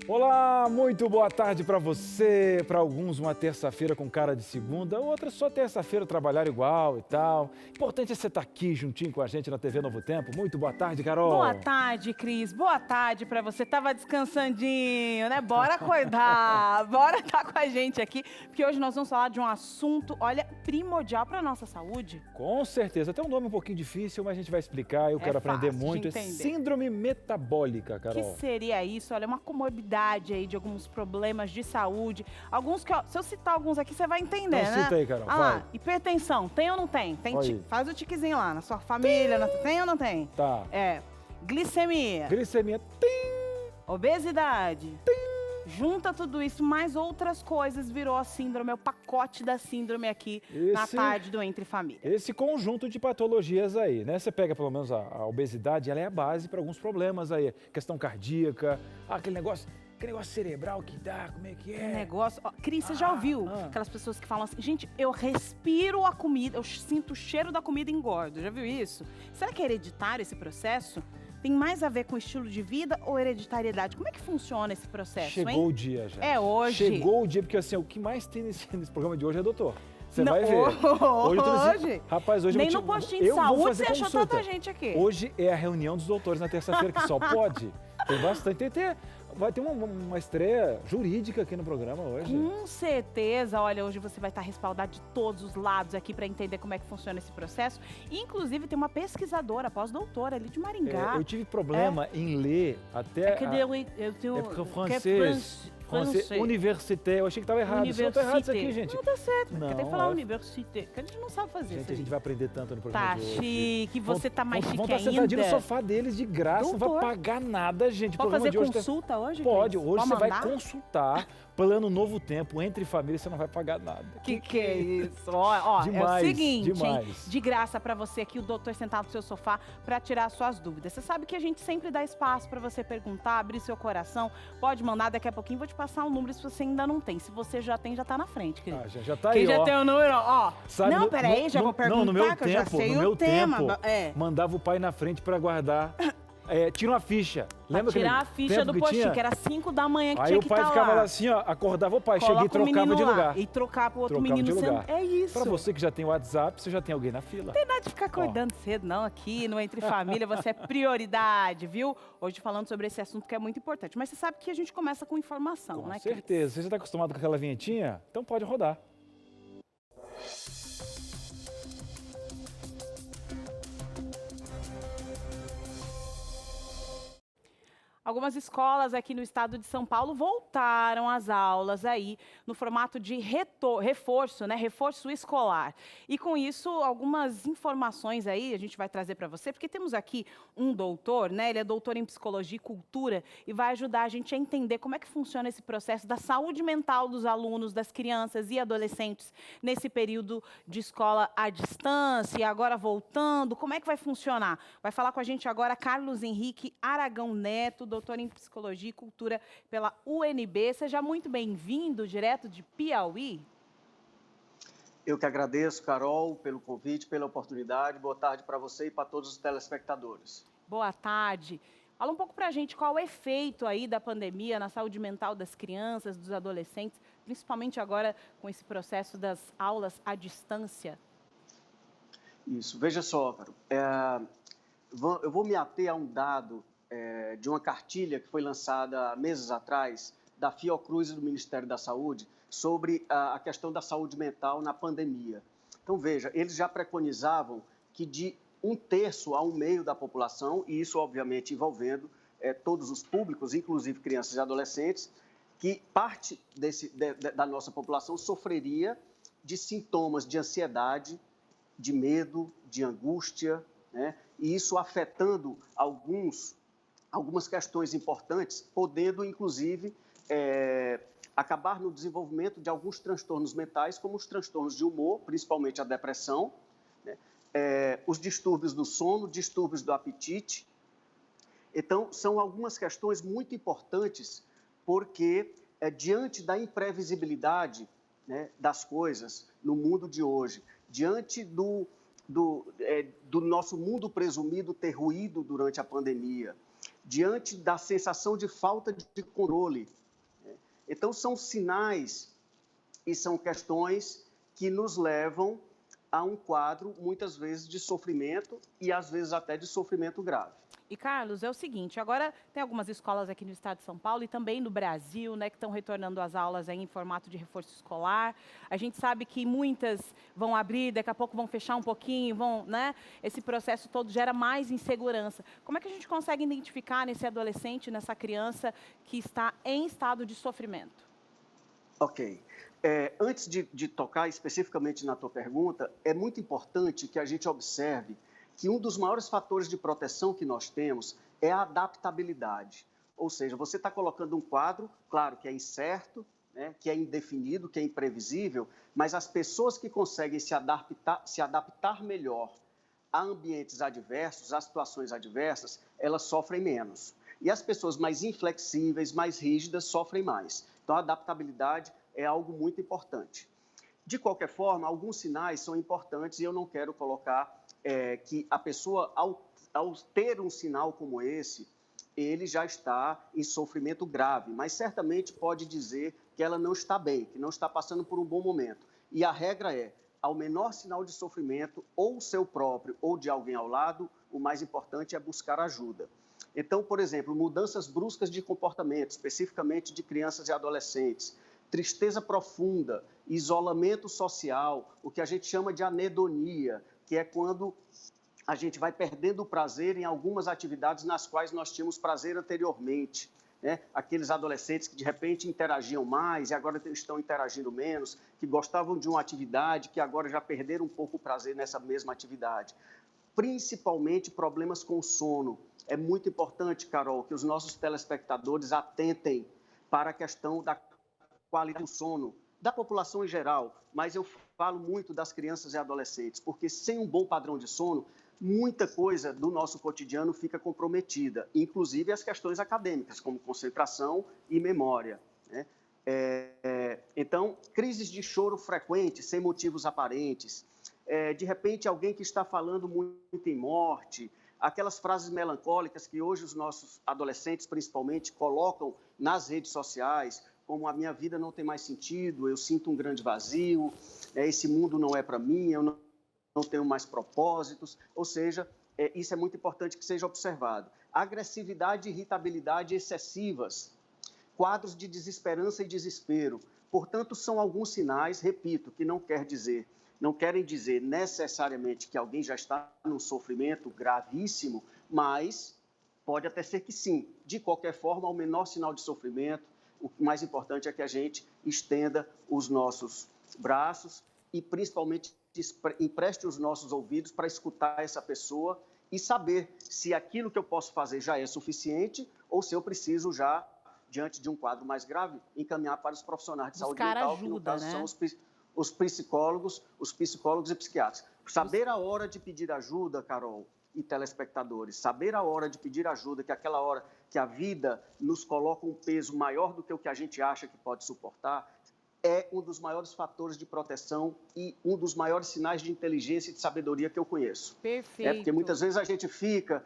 Olá, muito boa tarde para você. Para alguns, uma terça-feira com cara de segunda, outra só terça-feira trabalhar igual e tal. Importante é você estar aqui juntinho com a gente na TV Novo Tempo. Muito boa tarde, Carol. Boa tarde, Cris. Boa tarde para você. Tava descansandinho, né? Bora acordar. Bora estar com a gente aqui, porque hoje nós vamos falar de um assunto, olha, primordial para nossa saúde. Com certeza. Tem um nome um pouquinho difícil, mas a gente vai explicar. Eu quero aprender muito. É síndrome metabólica, Carol. O que seria isso? Olha, uma comorbidade aí de alguns problemas de saúde. Alguns que, ó, se eu citar alguns aqui, você vai entender, então, né? Cita aí, Carol. Ah lá, hipertensão, tem ou não tem? Tem. Faz o tiquezinho lá, na sua família, tem ou não tem? Tá. Glicemia. Glicemia. Tim. Obesidade. Tim. Junta tudo isso, mais outras coisas, virou a síndrome, é o pacote da síndrome aqui na tarde do Entre Família. Esse conjunto de patologias aí, né? Você pega pelo menos a obesidade, ela é a base para alguns problemas aí. Questão cardíaca, aquele negócio cerebral que dá, como é que é? Negócio... Ó, Cris, você já ouviu aquelas pessoas que falam assim, gente, eu respiro a comida, eu sinto o cheiro da comida e engordo, já viu isso? Será que é hereditário esse processo? Tem mais a ver com estilo de vida ou hereditariedade? Como é que funciona esse processo, Chegou o dia já. É hoje. Chegou o dia, porque assim, o que mais tem nesse programa de hoje é doutor. Você não, vai ver. Hoje? Rapaz, hoje nem no postinho de saúde você achou tanta gente aqui. Hoje é a reunião dos doutores na terça-feira, que só pode. Tem bastante. Vai ter uma estreia jurídica aqui no programa hoje. Com certeza. Olha, hoje você vai estar respaldado de todos os lados aqui para entender como é que funciona esse processo. Inclusive, tem uma pesquisadora, pós-doutora ali de Maringá. Eu tive problema em ler até... eu tenho... francês. Université, eu achei que estava errado. Não tá errado isso aqui, gente. Não, tá certo, porque tem que falar université, que a gente não sabe fazer isso. A gente vai aprender tanto no programa de hoje. Tá chique, você tá mais chique ainda. Vão estar sentadinhos no sofá deles de graça, não vai pagar nada, gente. Pode fazer consulta hoje? Pode, hoje você vai consultar Plano Novo Tempo, Entre Famílias, você não vai pagar nada. Que é isso? Ó, demais, é o seguinte, demais. Hein? De graça pra você aqui, o doutor sentado no seu sofá pra tirar suas dúvidas. Você sabe que a gente sempre dá espaço pra você perguntar, abrir seu coração. Pode mandar, daqui a pouquinho vou te passar um número se você ainda não tem. Se você já tem, já tá na frente, querido. Já tá aí, Quem já tem o número, ó. Sabe, não, peraí, já vou perguntar, no meu que eu já sei no meu o tema. Mandava o pai na frente pra guardar. Tira uma ficha. Lembra tirar a ficha do postinho, que era 5 da manhã que tinha que estar lá. Aí o pai ficava lá assim, ó, acordava o pai, chega e trocava de lugar. E trocar pro outro menino cedo. É isso. Pra você que já tem o WhatsApp, você já tem alguém na fila. Não tem nada de ficar acordando cedo, não. Aqui no Entre Família, você é prioridade, viu? Hoje falando sobre esse assunto que é muito importante. Mas você sabe que a gente começa com informação, né? Com certeza. Você já tá acostumado com aquela vinhetinha? Então pode rodar. Algumas escolas aqui no estado de São Paulo voltaram às aulas aí no formato de reforço, né? Reforço escolar. E com isso, algumas informações aí a gente vai trazer para você, porque temos aqui um doutor, né? Ele é doutor em psicologia e cultura e vai ajudar a gente a entender como é que funciona esse processo da saúde mental dos alunos, das crianças e adolescentes nesse período de escola à distância e agora voltando. Como é que vai funcionar? Vai falar com a gente agora Carlos Henrique Aragão Neto, doutor em Psicologia e Cultura pela UNB. Seja muito bem-vindo, direto de Piauí. Eu que agradeço, Carol, pelo convite, pela oportunidade. Boa tarde para você e para todos os telespectadores. Boa tarde. Fala um pouco para a gente qual é o efeito aí da pandemia na saúde mental das crianças, dos adolescentes, principalmente agora com esse processo das aulas à distância. Isso. Veja só, Carol, eu vou me ater a um dado de uma cartilha que foi lançada meses atrás da Fiocruz e do Ministério da Saúde sobre a questão da saúde mental na pandemia. Então, veja, eles já preconizavam que de 1/3 a 1/2 da população, e isso, obviamente, envolvendo todos os públicos, inclusive crianças e adolescentes, que parte da nossa população sofreria de sintomas de ansiedade, de medo, de angústia, né? E isso afetando algumas questões importantes, podendo, inclusive, acabar no desenvolvimento de alguns transtornos mentais, como os transtornos de humor, principalmente a depressão, né? Os distúrbios do sono, distúrbios do apetite. Então, são algumas questões muito importantes, porque, diante da imprevisibilidade, né, das coisas no mundo de hoje, diante do nosso mundo presumido ter ruído durante a pandemia, diante da sensação de falta de controle. Então, são sinais e são questões que nos levam a um quadro, muitas vezes, de sofrimento e, às vezes, até de sofrimento grave. E, Carlos, é o seguinte, agora tem algumas escolas aqui no estado de São Paulo e também no Brasil, né, que estão retornando às aulas aí em formato de reforço escolar. A gente sabe que muitas vão abrir, daqui a pouco vão fechar um pouquinho, né? Esse processo todo gera mais insegurança. Como é que a gente consegue identificar nesse adolescente, nessa criança que está em estado de sofrimento? Ok. Antes de tocar especificamente na tua pergunta, é muito importante que a gente observe que um dos maiores fatores de proteção que nós temos é a adaptabilidade. Ou seja, você está colocando um quadro, claro que é incerto, né, que é indefinido, que é imprevisível, mas as pessoas que conseguem se adaptar melhor a ambientes adversos, a situações adversas, elas sofrem menos. E as pessoas mais inflexíveis, mais rígidas, sofrem mais. Então, a adaptabilidade é algo muito importante. De qualquer forma, alguns sinais são importantes e eu não quero colocar que a pessoa, ao ter um sinal como esse, ele já está em sofrimento grave, mas certamente pode dizer que ela não está bem, que não está passando por um bom momento. E a regra é, ao menor sinal de sofrimento, ou seu próprio ou de alguém ao lado, o mais importante é buscar ajuda. Então, por exemplo, mudanças bruscas de comportamento, especificamente de crianças e adolescentes, tristeza profunda, isolamento social, o que a gente chama de anedonia, que é quando a gente vai perdendo o prazer em algumas atividades nas quais nós tínhamos prazer anteriormente. Né? Aqueles adolescentes que de repente interagiam mais e agora estão interagindo menos, que gostavam de uma atividade, que agora já perderam um pouco o prazer nessa mesma atividade. Principalmente problemas com o sono. É muito importante, Carol, que os nossos telespectadores atentem para a questão da qualidade do sono, da população em geral, mas eu falo muito das crianças e adolescentes, porque sem um bom padrão de sono, muita coisa do nosso cotidiano fica comprometida, inclusive as questões acadêmicas, como concentração e memória. Né? Então, crises de choro frequentes, sem motivos aparentes, de repente alguém que está falando muito em morte, aquelas frases melancólicas que hoje os nossos adolescentes, principalmente, colocam nas redes sociais, como a minha vida não tem mais sentido, eu sinto um grande vazio, esse mundo não é para mim, eu não tenho mais propósitos. Ou seja, isso é muito importante que seja observado. Agressividade e irritabilidade excessivas, quadros de desesperança e desespero. Portanto, são alguns sinais, repito, que não querem dizer necessariamente que alguém já está num sofrimento gravíssimo, mas pode até ser que sim. De qualquer forma, ao menor sinal de sofrimento, o mais importante é que a gente estenda os nossos braços e, principalmente, empreste os nossos ouvidos para escutar essa pessoa e saber se aquilo que eu posso fazer já é suficiente ou se eu preciso já, diante de um quadro mais grave, encaminhar para os profissionais de saúde mental, que no caso são os psicólogos e psiquiatras. Saber a hora de pedir ajuda, Carol, e telespectadores, saber a hora de pedir ajuda, que é aquela hora que a vida nos coloca um peso maior do que o que a gente acha que pode suportar, é um dos maiores fatores de proteção e um dos maiores sinais de inteligência e de sabedoria que eu conheço. Perfeito. Porque muitas vezes a gente fica,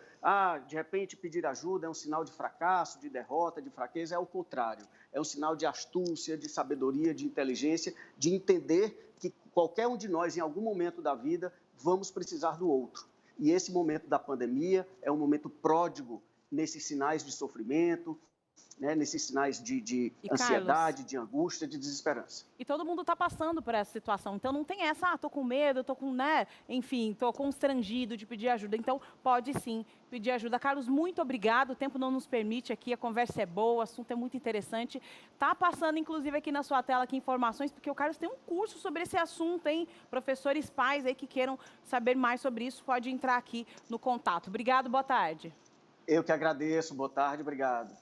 de repente pedir ajuda é um sinal de fracasso, de derrota, de fraqueza, é o contrário. É um sinal de astúcia, de sabedoria, de inteligência, de entender que qualquer um de nós, em algum momento da vida, vamos precisar do outro. E esse momento da pandemia é um momento pródigo nesses sinais de sofrimento, né, nesses sinais de ansiedade, Carlos, de angústia, de desesperança. E todo mundo está passando por essa situação, então não tem essa, tô com medo, tô com, né, enfim, tô constrangido de pedir ajuda, então pode sim pedir ajuda. Carlos, muito obrigado, o tempo não nos permite aqui, a conversa é boa, o assunto é muito interessante. Tá passando, inclusive, aqui na sua tela aqui informações, porque o Carlos tem um curso sobre esse assunto, hein? Professores, pais aí que queiram saber mais sobre isso, pode entrar aqui no contato. Obrigado, boa tarde. Eu que agradeço, boa tarde, obrigado.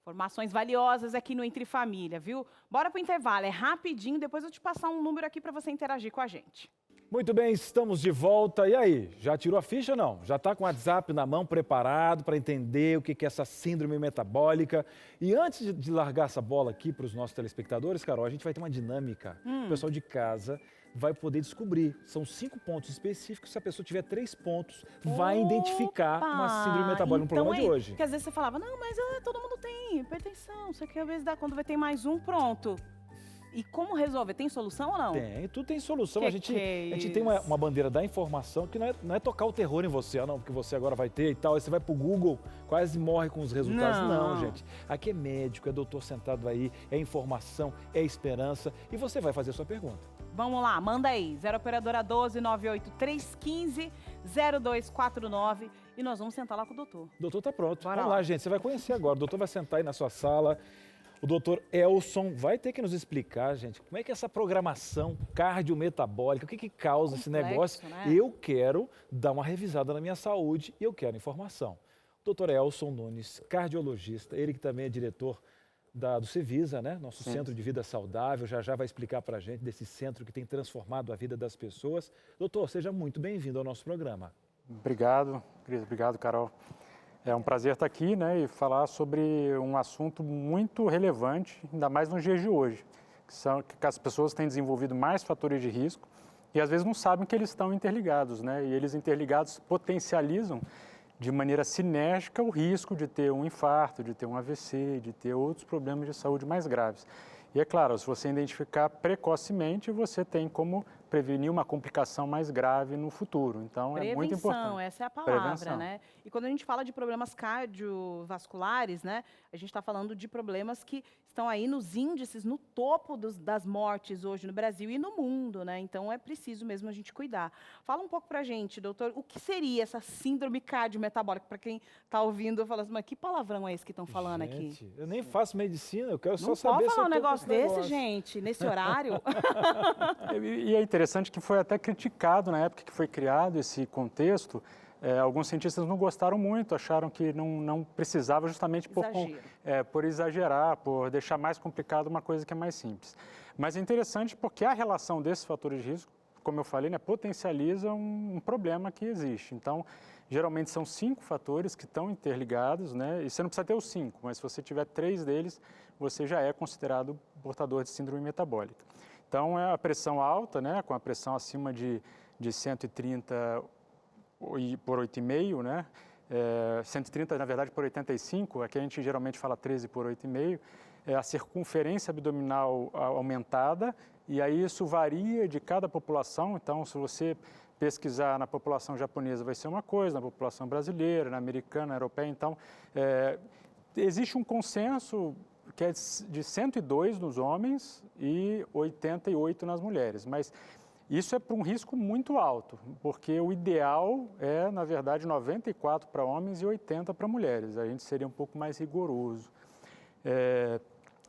Informações valiosas aqui no Entre Família, viu? Bora pro intervalo, é rapidinho, depois eu te passar um número aqui para você interagir com a gente. Muito bem, estamos de volta. E aí, já tirou a ficha ou não? Já está com o WhatsApp na mão, preparado para entender o que é essa síndrome metabólica? E antes de largar essa bola aqui para os nossos telespectadores, Carol, a gente vai ter uma dinâmica. O pessoal de casa vai poder descobrir. São 5 pontos específicos. Se a pessoa tiver 3 pontos, vai identificar uma síndrome metabólica no programa de hoje. Porque às vezes você falava, não, mas todo mundo tem hipertensão, só que às vezes dá, quando vai ter mais um, pronto. E como resolver? Tem solução ou não? Tem, tudo tem solução. Que a gente é tem uma bandeira da informação que não é tocar o terror em você, não, porque você agora vai ter e tal. Aí você vai pro Google, quase morre com os resultados. Não, gente. Aqui é médico, é doutor sentado aí, é informação, é esperança. E você vai fazer a sua pergunta. Vamos lá, manda aí. 0 operadora 12 98315 0249 e nós vamos sentar lá com o doutor. O doutor tá pronto. Bora Vamos lá. lá, gente. Você vai conhecer agora. O doutor vai sentar aí na sua sala. O doutor Elson vai ter que nos explicar, gente, como é que é essa programação cardiometabólica, o que causa esse negócio. né? Eu quero dar uma revisada na minha saúde e eu quero informação. Doutor Elson Nunes, cardiologista, ele que também é diretor do Cevisa, né? Nosso Centro de Vida Saudável, já vai explicar para a gente desse centro que tem transformado a vida das pessoas. Doutor, seja muito bem-vindo ao nosso programa. Obrigado, Cris, obrigado, Carol. É um prazer estar aqui, né, e falar sobre um assunto muito relevante, ainda mais nos dias de hoje, que as pessoas têm desenvolvido mais fatores de risco e às vezes não sabem que eles estão interligados, né, e eles interligados potencializam de maneira sinérgica o risco de ter um infarto, de ter um AVC, de ter outros problemas de saúde mais graves. E é claro, se você identificar precocemente, você tem como prevenir uma complicação mais grave no futuro. Então, é muito importante. Prevenção, essa é a palavra, Prevenção. né? E quando a gente fala de problemas cardiovasculares, né? A gente está falando de problemas que estão aí nos índices, no topo das mortes hoje no Brasil e no mundo, né? Então, é preciso mesmo a gente cuidar. Fala um pouco pra gente, doutor, o que seria essa síndrome cardiometabólica? Para quem está ouvindo, fala assim, mas que palavrão é esse que estão falando Gente, aqui? eu nem faço medicina, eu quero Não só saber pode se falar eu um tô com negócio esse desse, gente, nesse horário? E é interessante que foi até criticado na época que foi criado esse contexto. Alguns cientistas não gostaram muito, acharam que não precisava justamente por exagerar, por deixar mais complicado uma coisa que é mais simples. Mas é interessante porque a relação desses fatores de risco, como eu falei, né, potencializa um problema que existe. Então, geralmente são 5 fatores que estão interligados, né, e você não precisa ter os 5, mas se você tiver 3 deles, você já é considerado portador de síndrome metabólica. Então, é a pressão alta, né, com a pressão acima de 130 por 8,5, né? 130, na verdade, por 85, aqui a gente geralmente fala 13 por 8,5, a circunferência abdominal aumentada, e aí isso varia de cada população. Então, se você pesquisar na população japonesa, vai ser uma coisa, na população brasileira, na americana, na europeia. Então, existe um consenso que é de 102 nos homens e 88 nas mulheres, mas isso é para um risco muito alto, porque o ideal é, na verdade, 94 para homens e 80 para mulheres. A gente seria um pouco mais rigoroso.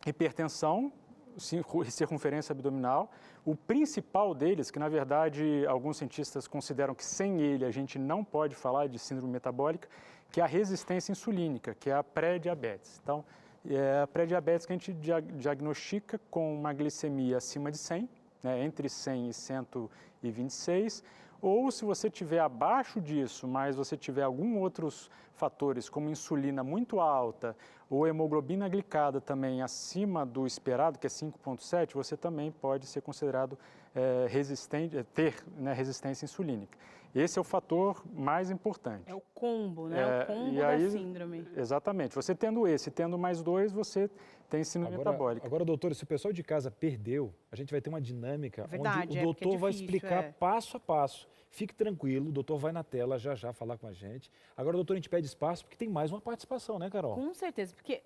Hipertensão, circunferência abdominal. O principal deles, que na verdade alguns cientistas consideram que sem ele a gente não pode falar de síndrome metabólica, que é a resistência insulínica, que é a pré-diabetes. Então, é a pré-diabetes que a gente diagnostica com uma glicemia acima de 100, né, entre 100 e 126, ou se você tiver abaixo disso, mas você tiver alguns outros fatores, como insulina muito alta, ou hemoglobina glicada também acima do esperado, que é 5,7, você também pode ser considerado ter, né, resistência insulínica. Esse é o fator mais importante. É o combo, né? O combo da síndrome. Exatamente. Você tendo esse, tendo mais 2, você tem síndrome metabólica. Agora, doutor, se o pessoal de casa perdeu, a gente vai ter uma dinâmica onde o doutor difícil, vai explicar passo a passo. Fique tranquilo, o doutor vai na tela já falar com a gente. Agora, doutor, a gente pede espaço porque tem mais uma participação, né, Carol? Com certeza, porque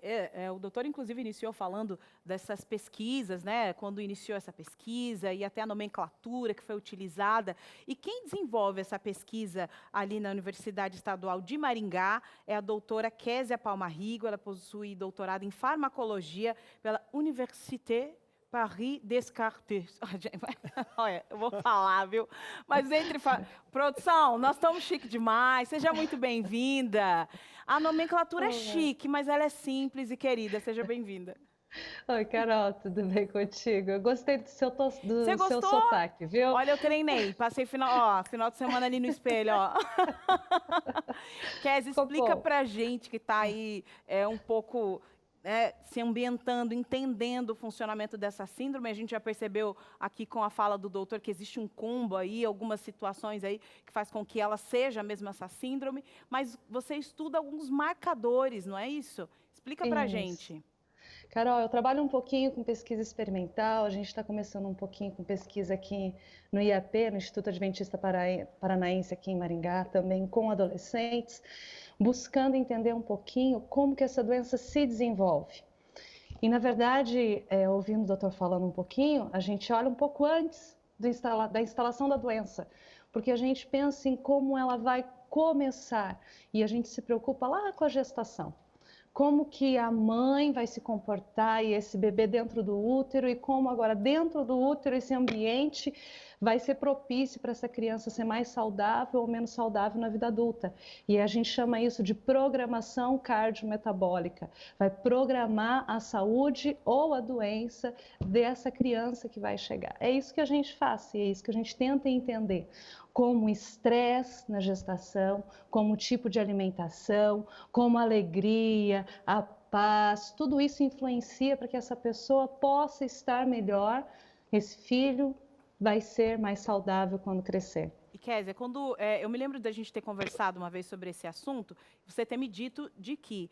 o doutor, inclusive, iniciou falando dessas pesquisas, né? Quando iniciou essa pesquisa e até a nomenclatura que foi utilizada. E quem desenvolve essa pesquisa ali na Universidade Estadual de Maringá é a doutora Késia Palma-Rigo. Ela possui doutorado em farmacologia pela Université Paris Descartes. Olha, eu vou falar, viu? Mas produção, nós estamos chique demais. Seja muito bem-vinda. A nomenclatura é chique, mas ela é simples e querida. Seja bem-vinda. Oi, Carol, tudo bem contigo? Eu gostei do seu gostou? sotaque, viu? Olha, eu treinei. Passei final de semana ali no espelho, ó. Kézia, explica pra gente que tá aí um pouco se ambientando, entendendo o funcionamento dessa síndrome. A gente já percebeu aqui com a fala do doutor que existe um combo aí, algumas situações aí que faz com que ela seja mesmo essa síndrome, mas você estuda alguns marcadores, não é isso? Explica pra gente. Carol, eu trabalho um pouquinho com pesquisa experimental, a gente está começando um pouquinho com pesquisa aqui no IAP, no Instituto Adventista Paranaense aqui em Maringá, também com adolescentes, buscando entender um pouquinho como que essa doença se desenvolve. E, na verdade, ouvindo o doutor falando um pouquinho, a gente olha um pouco antes da instalação da doença, porque a gente pensa em como ela vai começar e a gente se preocupa lá com a gestação. Como que a mãe vai se comportar e esse bebê dentro do útero e como agora dentro do útero esse ambiente vai ser propício para essa criança ser mais saudável ou menos saudável na vida adulta. E a gente chama isso de programação cardiometabólica. Vai programar a saúde ou a doença dessa criança que vai chegar. É isso que a gente faz e é isso que a gente tenta entender. Como estresse na gestação, como tipo de alimentação, como alegria, a paz, tudo isso influencia para que essa pessoa possa estar melhor, esse filho vai ser mais saudável quando crescer. E Kézia, eu me lembro da gente ter conversado uma vez sobre esse assunto, você ter me dito de que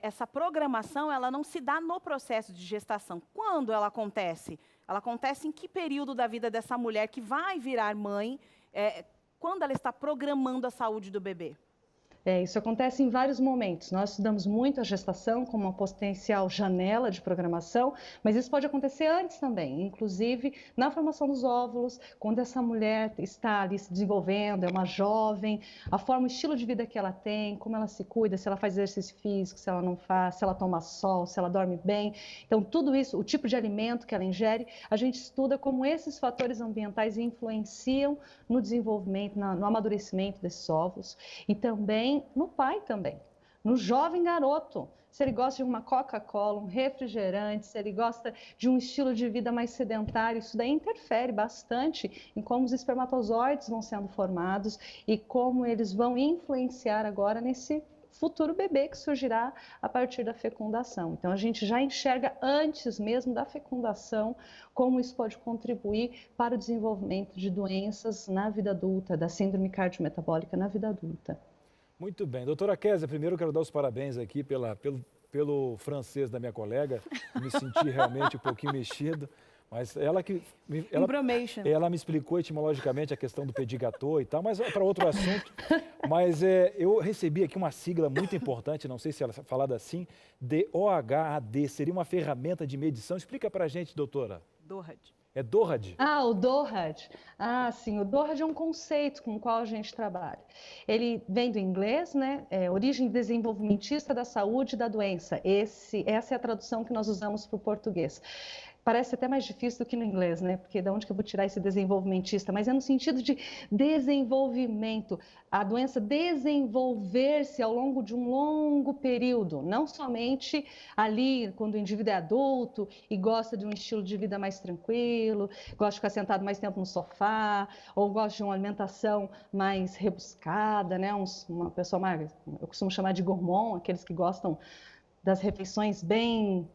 essa programação ela não se dá no processo de gestação. Quando ela acontece? Ela acontece em que período da vida dessa mulher que vai virar mãe, quando ela está programando a saúde do bebê? Isso acontece em vários momentos. Nós estudamos muito a gestação como uma potencial janela de programação, mas isso pode acontecer antes também, inclusive na formação dos óvulos, quando essa mulher está ali se desenvolvendo, é uma jovem, a forma, o estilo de vida que ela tem, como ela se cuida, se ela faz exercício físico, se ela não faz, se ela toma sol, se ela dorme bem. Então, tudo isso, o tipo de alimento que ela ingere, a gente estuda como esses fatores ambientais influenciam no desenvolvimento, no amadurecimento desses óvulos e também no pai também, no jovem garoto, se ele gosta de uma Coca-Cola, um refrigerante, se ele gosta de um estilo de vida mais sedentário, isso daí interfere bastante em como os espermatozoides vão sendo formados e como eles vão influenciar agora nesse futuro bebê que surgirá a partir da fecundação. Então a gente já enxerga antes mesmo da fecundação como isso pode contribuir para o desenvolvimento de doenças na vida adulta, da síndrome cardiometabólica na vida adulta. Muito bem. Doutora Kézia, primeiro eu quero dar os parabéns aqui pelo francês da minha colega. Me senti realmente um pouquinho mexido, mas ela me explicou etimologicamente a questão do pedigatô e tal, mas é para outro assunto. Mas eu recebi aqui uma sigla muito importante, não sei se ela é falada assim, DOHAD, seria uma ferramenta de medição. Explica para a gente, doutora. DOHAD. É DOHAD? O DOHAD. Sim, o DOHAD é um conceito com o qual a gente trabalha. Ele vem do inglês, né? Origem desenvolvimentista da saúde e da doença. Essa é a tradução que nós usamos para o português. Parece até mais difícil do que no inglês, né? Porque de onde que eu vou tirar esse desenvolvimentista? Mas é no sentido de desenvolvimento, a doença desenvolver-se ao longo de um longo período, não somente ali quando o indivíduo é adulto e gosta de um estilo de vida mais tranquilo, gosta de ficar sentado mais tempo no sofá, ou gosta de uma alimentação mais rebuscada, né? Uma pessoa mais, eu costumo chamar de gourmand, aqueles que gostam das refeições bem...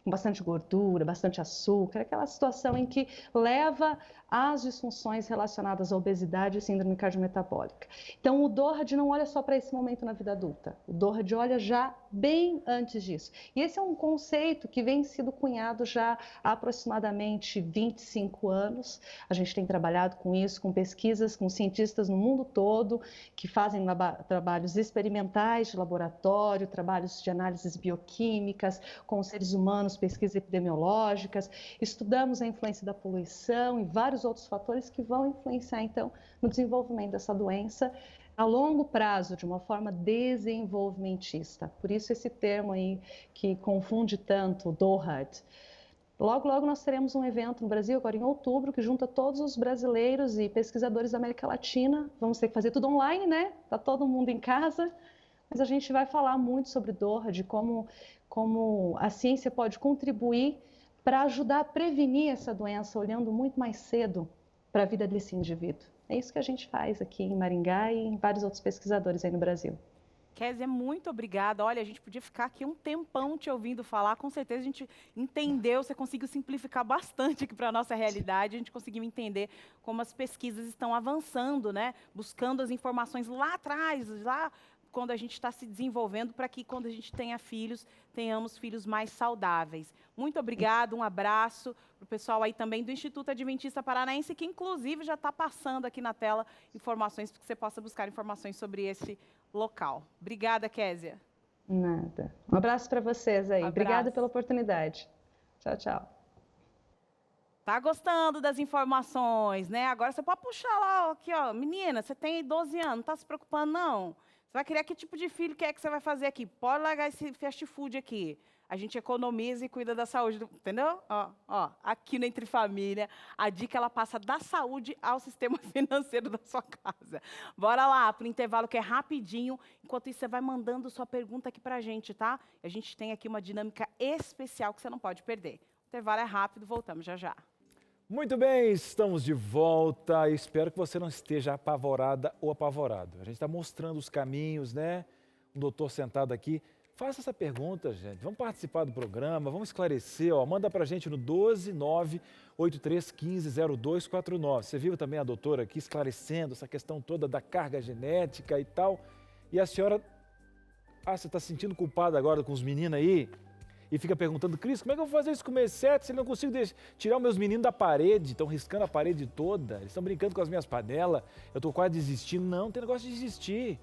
com bastante gordura, bastante açúcar, aquela situação em que leva às disfunções relacionadas à obesidade e síndrome cardiometabólica. Então, o DOHAD não olha só para esse momento na vida adulta, o DOHAD olha já bem antes disso. E esse é um conceito que vem sido cunhado já há aproximadamente 25 anos. A gente tem trabalhado com isso, com pesquisas, com cientistas no mundo todo, que fazem trabalhos experimentais de laboratório, trabalhos de análises bioquímicas, com os seres humanos, pesquisas epidemiológicas, estudamos a influência da poluição e vários outros fatores que vão influenciar, então, no desenvolvimento dessa doença a longo prazo, de uma forma desenvolvimentista. Por isso esse termo aí que confunde tanto, DOHAD. Logo, logo nós teremos um evento no Brasil, agora em outubro, que junta todos os brasileiros e pesquisadores da América Latina. Vamos ter que fazer tudo online, né? Está todo mundo em casa. Mas a gente vai falar muito sobre DOHAD, como a ciência pode contribuir para ajudar a prevenir essa doença, olhando muito mais cedo para a vida desse indivíduo. É isso que a gente faz aqui em Maringá e em vários outros pesquisadores aí no Brasil. Kézia, muito obrigada. Olha, a gente podia ficar aqui um tempão te ouvindo falar. Com certeza a gente entendeu, você conseguiu simplificar bastante aqui para a nossa realidade. A gente conseguiu entender como as pesquisas estão avançando, né? Buscando as informações lá atrás, lá quando a gente está se desenvolvendo, para que quando a gente tenha filhos, tenhamos filhos mais saudáveis. Muito obrigada, um abraço para o pessoal aí também do Instituto Adventista Paranaense, que inclusive já está passando aqui na tela informações, para que você possa buscar informações sobre esse local. Obrigada, Kézia. Nada. Um abraço para vocês aí. Obrigada pela oportunidade. Tchau, tchau. Tá gostando das informações, né? Agora você pode puxar lá, aqui, ó. Menina, você tem 12 anos, não tá se preocupando, não? Você vai criar que tipo de filho que é que você vai fazer aqui? Pode largar esse fast food aqui. A gente economiza e cuida da saúde, entendeu? Ó, aqui no Entre Família, a dica ela passa da saúde ao sistema financeiro da sua casa. Bora lá, pro intervalo que é rapidinho. Enquanto isso, você vai mandando sua pergunta aqui pra gente, tá? A gente tem aqui uma dinâmica especial que você não pode perder. O intervalo é rápido, voltamos já já. Muito bem, estamos de volta. Espero que você não esteja apavorada ou apavorado. A gente está mostrando os caminhos, né? O doutor sentado aqui. Faça essa pergunta, gente. Vamos participar do programa, vamos esclarecer. Ó. Manda para a gente no 12983150249. Você viu também a doutora aqui esclarecendo essa questão toda da carga genética e tal. E a senhora, você está se sentindo culpada agora com os meninos aí? E fica perguntando, Cris, como é que eu vou fazer isso com o meu set se eu não consigo tirar os meus meninos da parede? Estão riscando a parede toda, eles estão brincando com as minhas panelas, eu estou quase desistindo. Não tem negócio de desistir.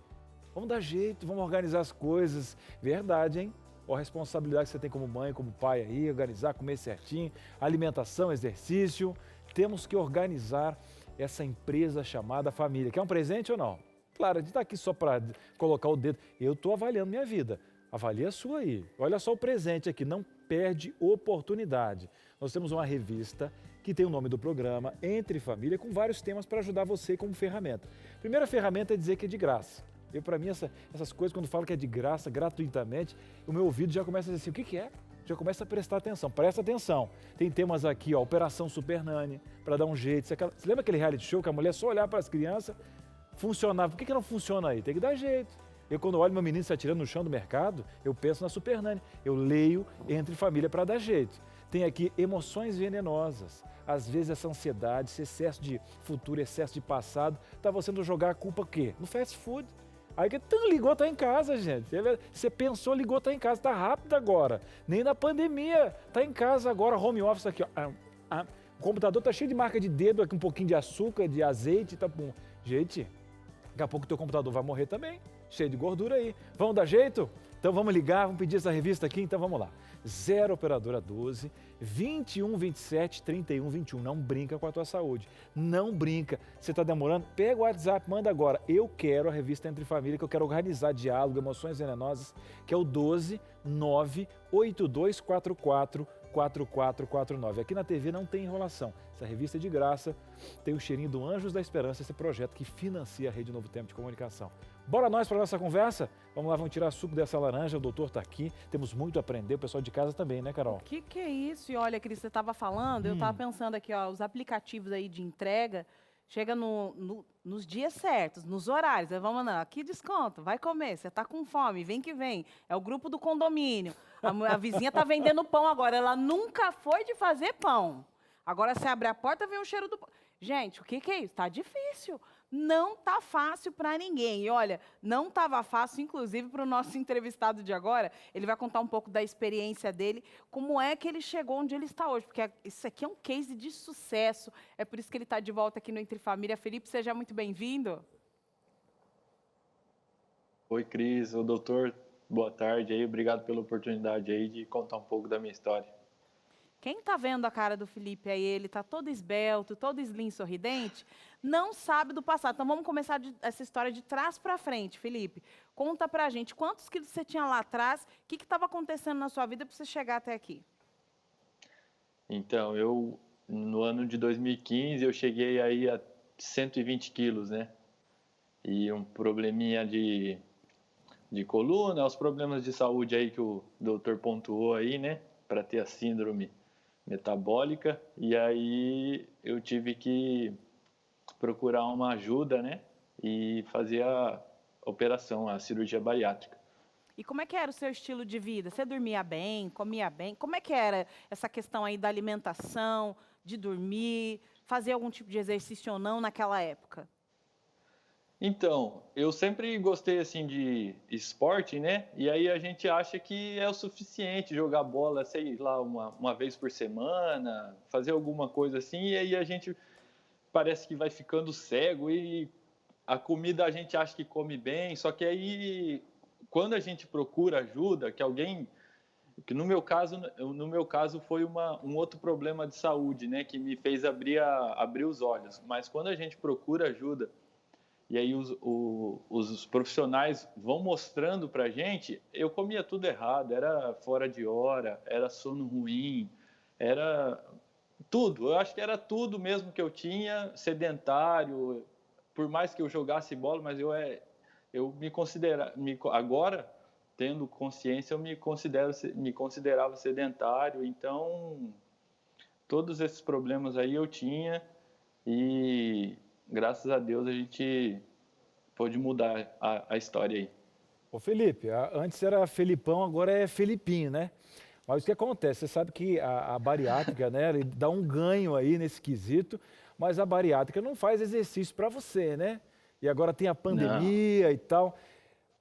Vamos dar jeito, vamos organizar as coisas. Verdade, hein? Ó, a responsabilidade que você tem como mãe, como pai aí, organizar, comer certinho, alimentação, exercício. Temos que organizar essa empresa chamada família. Quer um presente ou não? Claro, a gente está aqui só para colocar o dedo. Eu estou avaliando minha vida. Avalie a sua aí. Olha só o presente aqui, não perde oportunidade. Nós temos uma revista que tem o nome do programa, Entre Família, com vários temas para ajudar você como ferramenta. Primeira ferramenta é dizer que é de graça. Para mim, essas coisas, quando falo que é de graça, gratuitamente, o meu ouvido já começa a dizer assim, o que é? Já começa a prestar atenção. Presta atenção. Tem temas aqui, ó, Operação Super Nanny, para dar um jeito. Você lembra aquele reality show que a mulher só olhava para as crianças, funcionava? Por que não funciona aí? Tem que dar jeito. Eu, quando olho meu menino se atirando no chão do mercado, eu penso na Super Nanny. Eu leio Entre Família para dar jeito. Tem aqui emoções venenosas. Às vezes essa ansiedade, esse excesso de futuro, excesso de passado, está você indo jogar a culpa o quê? No fast food. Aí que ligou, tá em casa, gente. Você pensou, ligou, tá em casa. Tá rápido agora. Nem na pandemia. Tá em casa agora, home office aqui, ó. O computador tá cheio de marca de dedo, aqui um pouquinho de açúcar, de azeite, tá bom. Gente, daqui a pouco o teu computador vai morrer também. Cheio de gordura aí. Vamos dar jeito? Então vamos ligar, vamos pedir essa revista aqui, então vamos lá. 0 operadora 12 21 27 31 21. Não brinca com a tua saúde. Não brinca. Você está demorando? Pega o WhatsApp, manda agora. Eu quero a revista Entre Família, que eu quero organizar diálogo, emoções venenosas, que é o 12 98244 4449. Aqui na TV não tem enrolação. Essa revista é de graça, tem o cheirinho do Anjos da Esperança, esse projeto que financia a Rede Novo Tempo de Comunicação. Bora nós para a nossa conversa? Vamos lá, vamos tirar suco dessa laranja, o doutor está aqui, temos muito a aprender, o pessoal de casa também, né, Carol? O que é isso? E olha, Cris, você estava falando, eu estava pensando aqui, ó, os aplicativos aí de entrega, chega nos dias certos, nos horários, vamos lá, aqui desconto, vai comer, você está com fome, vem que vem, é o grupo do condomínio, a vizinha está vendendo pão agora, ela nunca foi de fazer pão, agora você abre a porta, vem o cheiro do pão. Gente, o que é isso? Está difícil. Não está fácil para ninguém. E olha, não estava fácil, inclusive, para o nosso entrevistado de agora. Ele vai contar um pouco da experiência dele, como é que ele chegou onde ele está hoje. Porque isso aqui é um case de sucesso. É por isso que ele está de volta aqui no Entre Família. Felipe, seja muito bem-vindo. Oi, Cris. O doutor, boa tarde aí. Obrigado pela oportunidade aí de contar um pouco da minha história. Quem está vendo a cara do Felipe aí, ele está todo esbelto, todo slim, sorridente, não sabe do passado. Então, vamos começar essa história de trás para frente, Felipe. Conta para a gente, quantos quilos você tinha lá atrás, o que estava acontecendo na sua vida para você chegar até aqui? Então, no ano de 2015, eu cheguei aí a 120 quilos, né? E um probleminha de coluna, os problemas de saúde aí que o doutor pontuou aí, né? Para ter a síndrome metabólica, e aí eu tive que procurar uma ajuda, né, e fazer operação, a cirurgia bariátrica. E como é que era o seu estilo de vida? Você dormia bem, comia bem? Como é que era essa questão aí da alimentação, de dormir, fazer algum tipo de exercício ou não naquela época? Então, eu sempre gostei assim de esporte, né? E aí a gente acha que é o suficiente jogar bola, sei lá, uma vez por semana, fazer alguma coisa assim, e aí a gente parece que vai ficando cego e a comida a gente acha que come bem, só que aí quando a gente procura ajuda, que no meu caso foi um outro problema de saúde, né, que me fez abrir os olhos. Mas quando a gente procura ajuda e aí os profissionais vão mostrando pra gente, eu comia tudo errado, era fora de hora, era sono ruim, era tudo. Eu acho que era tudo mesmo que eu tinha, sedentário, por mais que eu jogasse bola, mas eu agora, tendo consciência, eu me considerava sedentário, então todos esses problemas aí eu tinha e graças a Deus a gente pôde mudar a história aí. Ô Felipe, antes era Felipão, agora é Felipinho, né? Mas o que acontece? Você sabe que a bariátrica, né, ele dá um ganho aí nesse quesito, mas a bariátrica não faz exercício para você, né? E agora tem a pandemia e tal.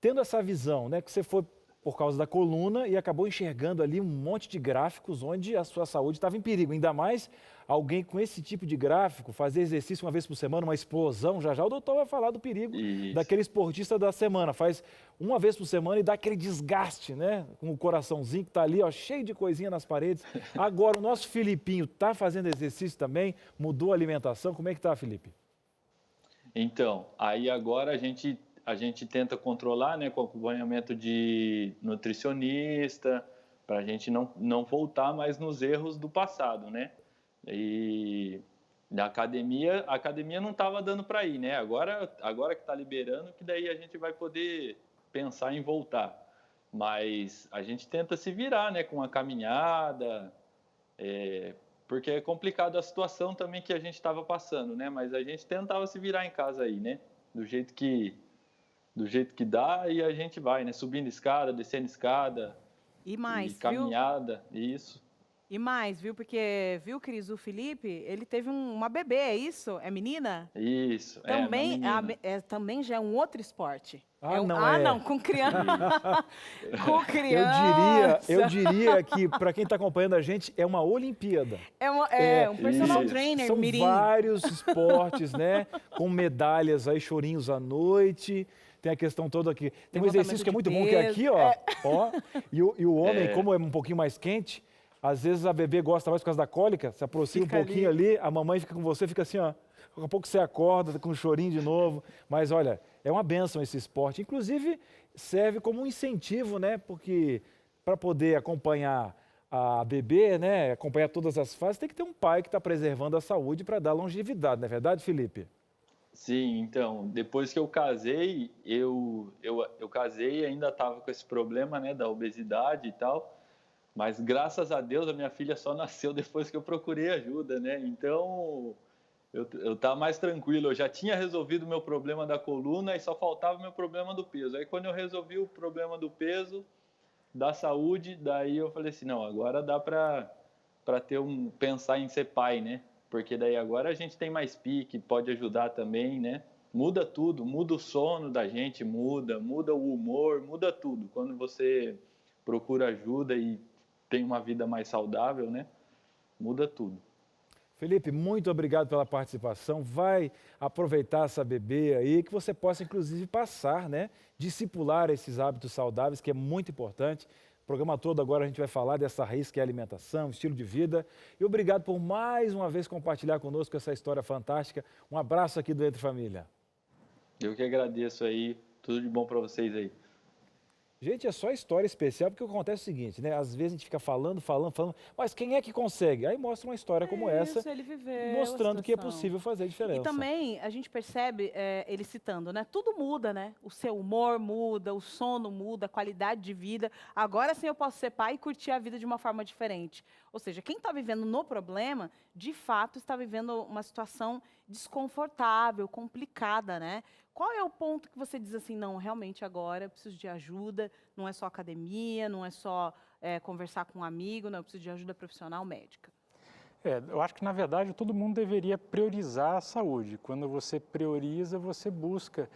Tendo essa visão, né, que você foi por causa da coluna e acabou enxergando ali um monte de gráficos onde a sua saúde estava em perigo. Ainda mais alguém com esse tipo de gráfico, fazer exercício uma vez por semana, uma explosão, já já o doutor vai falar do perigo daquele esportista da semana. Faz uma vez por semana e dá aquele desgaste, né? Com o coraçãozinho que está ali, ó, cheio de coisinha nas paredes. Agora, o nosso Filipinho está fazendo exercício também, mudou a alimentação. Como é que está, Felipe? Então, aí agora a gente tenta controlar, né, com acompanhamento de nutricionista, para a gente não voltar mais nos erros do passado, né? E a academia não estava dando para ir, né? Agora que está liberando, que daí a gente vai poder pensar em voltar. Mas a gente tenta se virar, né, com a caminhada, porque é complicado a situação também que a gente estava passando, né? Mas a gente tentava se virar em casa aí, né? Do jeito que dá e a gente vai, né? Subindo escada, descendo escada. E mais, caminhada, viu? Isso. E mais, viu? Porque, viu, Cris, o Felipe, ele teve uma bebê, é isso? É menina? Isso, também, também já é um outro esporte. Não, com criança. Com criança. Eu diria que, para quem está acompanhando a gente, é uma Olimpíada. Um personal trainer, são mirim. vários esportes, né? Com medalhas aí, chorinhos à noite. Tem a questão toda aqui. Tem um exercício que é muito bom, que é aqui, ó. Ó e o homem, como é um pouquinho mais quente, às vezes a bebê gosta mais por causa da cólica, se aproxima um pouquinho ali, a mamãe fica com você, fica assim, ó. Daqui a pouco você acorda com um chorinho de novo. Mas olha, é uma bênção esse esporte. Inclusive, serve como um incentivo, né? Porque para poder acompanhar a bebê, né? Acompanhar todas as fases, tem que ter um pai que está preservando a saúde para dar longevidade, não é verdade, Felipe? Sim, então, depois que eu casei, eu casei e ainda estava com esse problema, né, da obesidade e tal, mas graças a Deus a minha filha só nasceu depois que eu procurei ajuda, né, então eu estava mais tranquilo, eu já tinha resolvido o meu problema da coluna e só faltava o meu problema do peso. Aí quando eu resolvi o problema do peso, da saúde, daí eu falei assim, não, agora dá para pensar em ser pai, né? Porque daí agora a gente tem mais pique, pode ajudar também, né? Muda tudo, muda o sono da gente, muda o humor, muda tudo. Quando você procura ajuda e tem uma vida mais saudável, né? Muda tudo. Felipe, muito obrigado pela participação. Vai aproveitar essa bebê aí, que você possa, inclusive, passar, né? Discipular esses hábitos saudáveis, que é muito importante. O programa todo agora a gente vai falar dessa raiz que é a alimentação, estilo de vida. E obrigado por mais uma vez compartilhar conosco essa história fantástica. Um abraço aqui do Entre Família. Eu que agradeço aí. Tudo de bom para vocês aí. Gente, é só história especial, porque acontece o seguinte, né? Às vezes a gente fica falando, mas quem é que consegue? Aí mostra uma história como essa, ele viveu mostrando que é possível fazer diferença. E também a gente percebe, ele citando, né? Tudo muda, né? O seu humor muda, o sono muda, a qualidade de vida. Agora sim eu posso ser pai e curtir a vida de uma forma diferente. Ou seja, quem está vivendo no problema, de fato está vivendo uma situação desconfortável, complicada, né? Qual é o ponto que você diz assim, não, realmente agora eu preciso de ajuda, não é só academia, não é só conversar com um amigo, não, eu preciso de ajuda profissional médica? Eu acho que, na verdade, todo mundo deveria priorizar a saúde. Quando você prioriza, você busca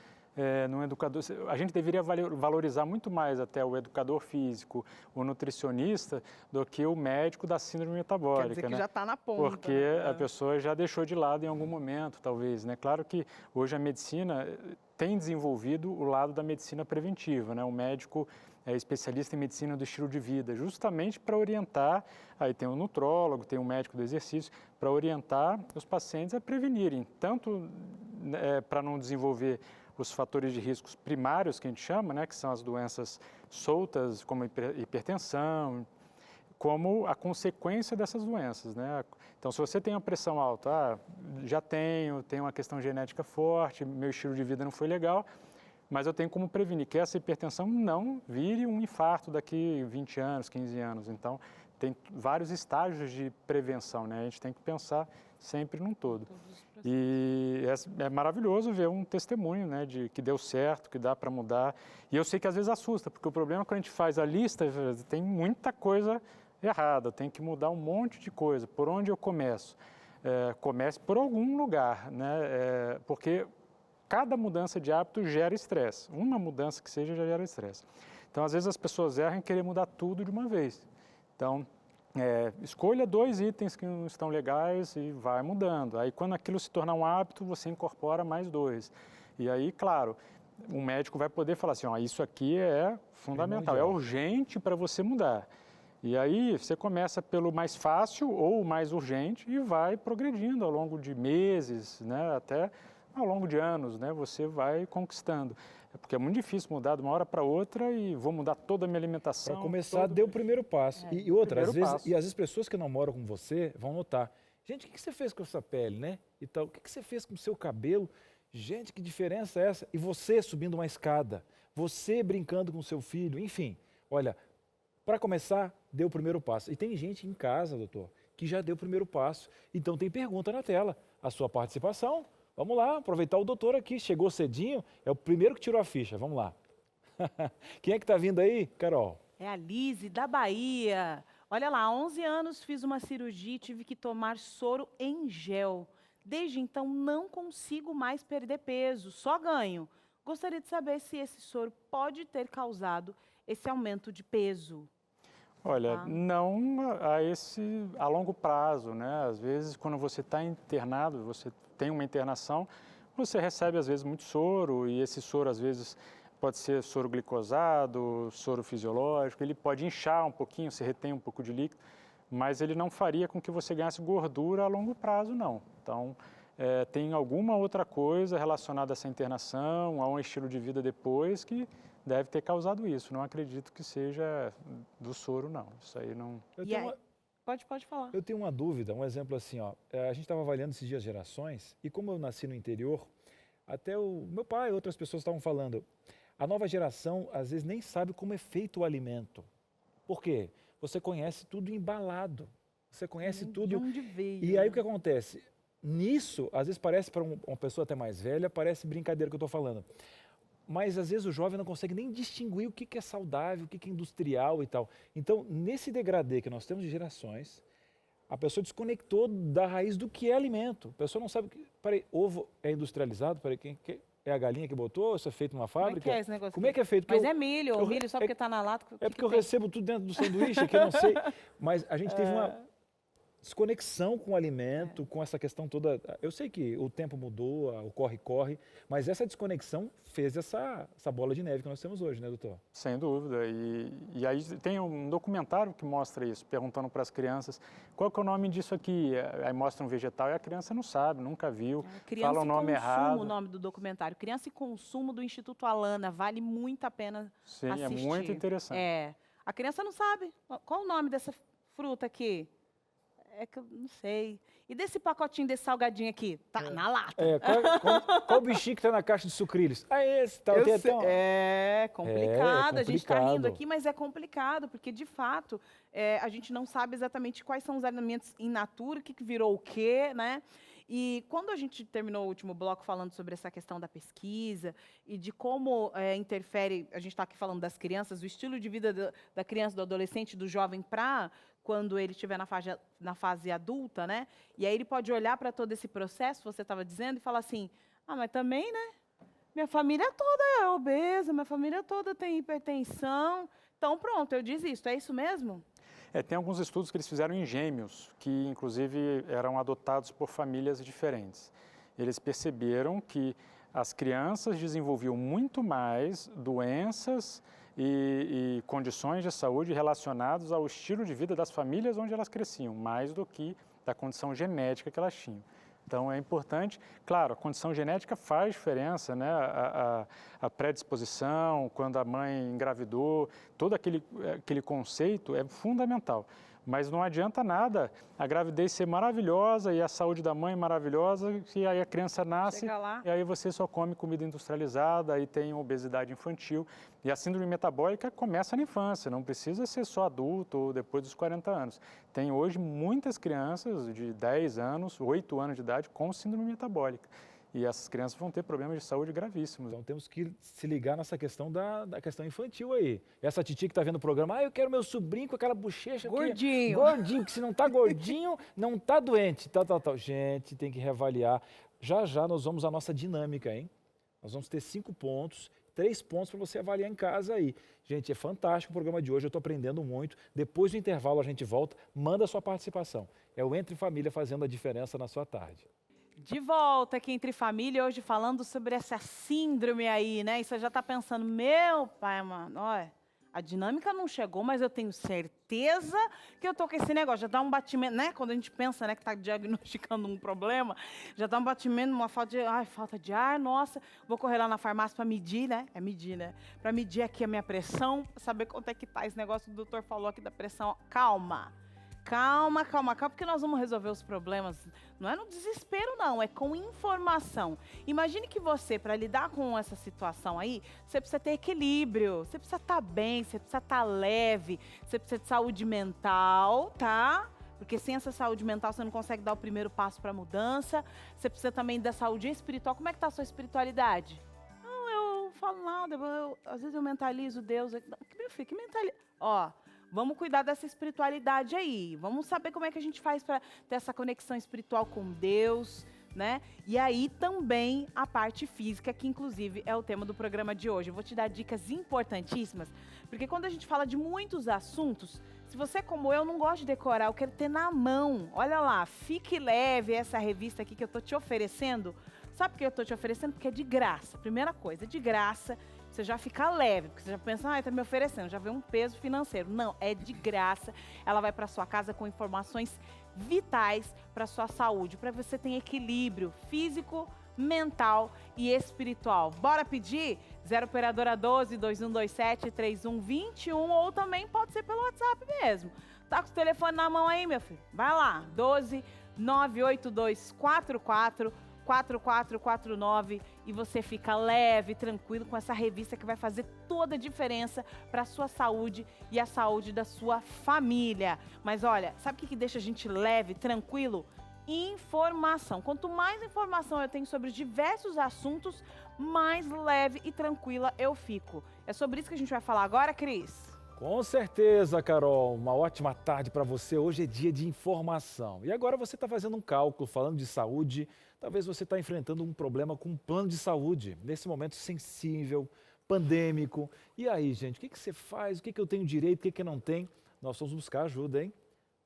no educador. A gente deveria valorizar muito mais até o educador físico, o nutricionista, do que o médico da síndrome metabólica. Quer dizer que né? já está na ponta. Porque a pessoa já deixou de lado em algum momento, talvez. Né? Claro que hoje a medicina tem desenvolvido o lado da medicina preventiva, né? O médico é especialista em medicina do estilo de vida, justamente para orientar, aí tem um nutrólogo, tem um médico do exercício, para orientar os pacientes a prevenirem, tanto para não desenvolver os fatores de riscos primários, que a gente chama, né, que são as doenças soltas, como hipertensão, como a consequência dessas doenças, né? Então, se você tem uma pressão alta, já tenho uma questão genética forte, meu estilo de vida não foi legal, mas eu tenho como prevenir que essa hipertensão não vire um infarto daqui 20 anos, 15 anos. Então, tem vários estágios de prevenção, né? A gente tem que pensar sempre num todo. E é maravilhoso ver um testemunho, né, de que deu certo, que dá para mudar. E eu sei que às vezes assusta, porque o problema é que quando a gente faz a lista, tem muita coisa errada, tem que mudar um monte de coisa. Por onde eu começo? Comece por algum lugar, né? Porque cada mudança de hábito gera estresse. Uma mudança que seja já gera estresse. Então, às vezes, as pessoas erram em querer mudar tudo de uma vez. Então, escolha 2 itens que não estão legais e vai mudando. Aí, quando aquilo se tornar um hábito, você incorpora mais 2. E aí, claro, um médico vai poder falar assim, ó, isso aqui é fundamental, é urgente para você mudar. E aí, você começa pelo mais fácil ou mais urgente e vai progredindo ao longo de meses, né, até ao longo de anos, né, você vai conquistando. Porque é muito difícil mudar de uma hora para outra e vou mudar toda a minha alimentação. Para começar, dê o primeiro passo. E outra, às vezes pessoas que não moram com você vão notar. Gente, o que você fez com essa pele, né? E tal, o que você fez com o seu cabelo? Gente, que diferença é essa? E você subindo uma escada, você brincando com o seu filho, enfim. Olha, para começar, dê o primeiro passo. E tem gente em casa, doutor, que já deu o primeiro passo. Então tem pergunta na tela. A sua participação. Vamos lá, aproveitar o doutor aqui, chegou cedinho, é o primeiro que tirou a ficha, vamos lá. Quem é que está vindo aí, Carol? É a Lise, da Bahia. Olha lá, há 11 anos fiz uma cirurgia e tive que tomar soro em gel. Desde então não consigo mais perder peso, só ganho. Gostaria de saber se esse soro pode ter causado esse aumento de peso. Olha, não a longo prazo, né? Às vezes, quando você está internado, você tem uma internação, você recebe, às vezes, muito soro, e esse soro, às vezes, pode ser soro glicosado, soro fisiológico, ele pode inchar um pouquinho, você retém um pouco de líquido, mas ele não faria com que você ganhasse gordura a longo prazo, não. Então, tem alguma outra coisa relacionada a essa internação, a um estilo de vida depois que deve ter causado isso. Não acredito que seja do soro, não. Isso aí não... Pode falar. Eu tenho uma dúvida, um exemplo assim, ó. A gente estava avaliando esses dias gerações, e como eu nasci no interior, até o meu pai e outras pessoas estavam falando, a nova geração às vezes nem sabe como é feito o alimento. Por quê? Você conhece tudo embalado, você conhece tudo... De onde veio. E aí o que acontece? Nisso, às vezes parece para uma pessoa até mais velha, parece brincadeira que eu estou falando. Mas às vezes o jovem não consegue nem distinguir o que é saudável, o que é industrial e tal. Então, nesse degradê que nós temos de gerações, a pessoa desconectou da raiz do que é alimento. A pessoa não sabe que... Peraí, ovo é industrializado? Peraí, é a galinha que botou? Isso é feito numa fábrica? Como é que é esse negócio? Como é que é feito? Mas é milho, o milho só porque está na lata. É porque eu recebo tudo dentro do sanduíche, que eu não sei. Mas a gente teve uma desconexão com o alimento, com essa questão toda. Eu sei que o tempo mudou, o corre-corre, mas essa desconexão fez essa bola de neve que nós temos hoje, né, doutor? Sem dúvida. E aí tem um documentário que mostra isso, perguntando para as crianças qual que é o nome disso aqui. Aí mostra um vegetal e a criança não sabe, nunca viu, fala o nome errado. O nome do documentário. Criança e Consumo, do Instituto Alana. Vale muito a pena assistir. É muito interessante. A criança não sabe. Qual o nome dessa fruta aqui? É que eu não sei. E desse pacotinho desse salgadinho aqui? Tá na lata. Qual o bichinho que tá na caixa de sucrilhos? Esse. Tá, É complicado. A gente está rindo aqui, mas é complicado, porque, de fato, a gente não sabe exatamente quais são os alimentos in natura, o que virou o quê, né? E quando a gente terminou o último bloco falando sobre essa questão da pesquisa e de como interfere, a gente está aqui falando das crianças, o estilo de vida da criança, do adolescente, do jovem para quando ele estiver na fase adulta, né? E aí ele pode olhar para todo esse processo, você estava dizendo, e falar assim, mas também, né? Minha família toda é obesa, minha família toda tem hipertensão. Então, pronto, eu desisto. É isso mesmo? Tem alguns estudos que eles fizeram em gêmeos, que inclusive eram adotados por famílias diferentes. Eles perceberam que as crianças desenvolviam muito mais doenças e condições de saúde relacionadas ao estilo de vida das famílias onde elas cresciam, mais do que da condição genética que elas tinham. Então, é importante, claro, a condição genética faz diferença, né? A predisposição, quando a mãe engravidou, todo aquele conceito é fundamental. Mas não adianta nada a gravidez ser maravilhosa e a saúde da mãe maravilhosa, e aí a criança nasce e aí você só come comida industrializada, aí tem obesidade infantil. E a síndrome metabólica começa na infância, não precisa ser só adulto ou depois dos 40 anos. Tem hoje muitas crianças de 10 anos, 8 anos de idade com síndrome metabólica. E essas crianças vão ter problemas de saúde gravíssimos. Então temos que se ligar nessa questão da questão infantil aí. Essa titia que está vendo o programa, eu quero meu sobrinho com aquela bochecha gordinho. Gordinho, que se não está gordinho, não está doente. Tal. Gente, tem que reavaliar. Já já nós vamos à nossa dinâmica, hein? Nós vamos ter 5 pontos, 3 pontos para você avaliar em casa aí. Gente, é fantástico o programa de hoje, eu estou aprendendo muito. Depois do intervalo a gente volta, manda a sua participação. É o Entre Família fazendo a diferença na sua tarde. De volta aqui Entre Família, hoje falando sobre essa síndrome aí, né? E você já está pensando, meu pai, mano, olha, a dinâmica não chegou, mas eu tenho certeza que eu tô com esse negócio. Já dá um batimento, né? Quando a gente pensa, né, que está diagnosticando um problema, já dá um batimento, uma falta de ar, nossa, vou correr lá na farmácia para medir, né? É medir, né? Para medir aqui a minha pressão, pra saber quanto é que tá esse negócio que o doutor falou aqui da pressão. Calma, porque nós vamos resolver os problemas. Não é no desespero, não, é com informação. Imagine que você, para lidar com essa situação aí, você precisa ter equilíbrio, você precisa estar bem, você precisa estar leve, você precisa de saúde mental, tá? Porque sem essa saúde mental você não consegue dar o primeiro passo para a mudança. Você precisa também da saúde espiritual. Como é que está a sua espiritualidade? Não, eu falo nada, às vezes eu mentalizo Deus. Meu filho, que mentaliza? Vamos cuidar dessa espiritualidade aí. Vamos saber como é que a gente faz para ter essa conexão espiritual com Deus, né? E aí também a parte física, que inclusive é o tema do programa de hoje. Eu vou te dar dicas importantíssimas, porque quando a gente fala de muitos assuntos, se você como eu não gosta de decorar, eu quero ter na mão. Olha lá, Fique Leve, essa revista aqui que eu tô te oferecendo. Sabe por que eu tô te oferecendo? Porque é de graça. Primeira coisa, é de graça. Você já fica leve, porque você já pensa, tá me oferecendo, já vê um peso financeiro. Não, é de graça. Ela vai para sua casa com informações vitais para sua saúde, para você ter equilíbrio físico, mental e espiritual. Bora pedir? 0 operadora 12 2127 3121 ou também pode ser pelo WhatsApp mesmo. Tá com o telefone na mão aí, meu filho? Vai lá, 12 98244 4449 e você fica leve, tranquilo com essa revista que vai fazer toda a diferença para a sua saúde e a saúde da sua família. Mas olha, sabe o que deixa a gente leve, tranquilo? Informação. Quanto mais informação eu tenho sobre diversos assuntos, mais leve e tranquila eu fico. É sobre isso que a gente vai falar agora, Cris? Com certeza, Carol. Uma ótima tarde para você. Hoje é dia de informação. E agora você está fazendo um cálculo, falando de saúde. Talvez você está enfrentando um problema com um plano de saúde, nesse momento sensível, pandêmico. E aí, gente, o que você faz? O que eu tenho direito? O que eu não tenho? Nós vamos buscar ajuda, hein?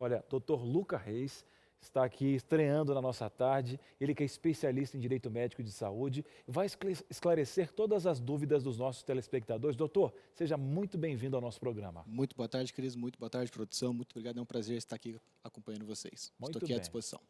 Olha, Dr. Luca Reis está aqui estreando na nossa tarde. Ele que é especialista em direito médico e de saúde, vai esclarecer todas as dúvidas dos nossos telespectadores. Doutor, seja muito bem-vindo ao nosso programa. Muito boa tarde, Cris. Muito boa tarde, produção. Muito obrigado. É um prazer estar aqui acompanhando vocês. Estou aqui à disposição.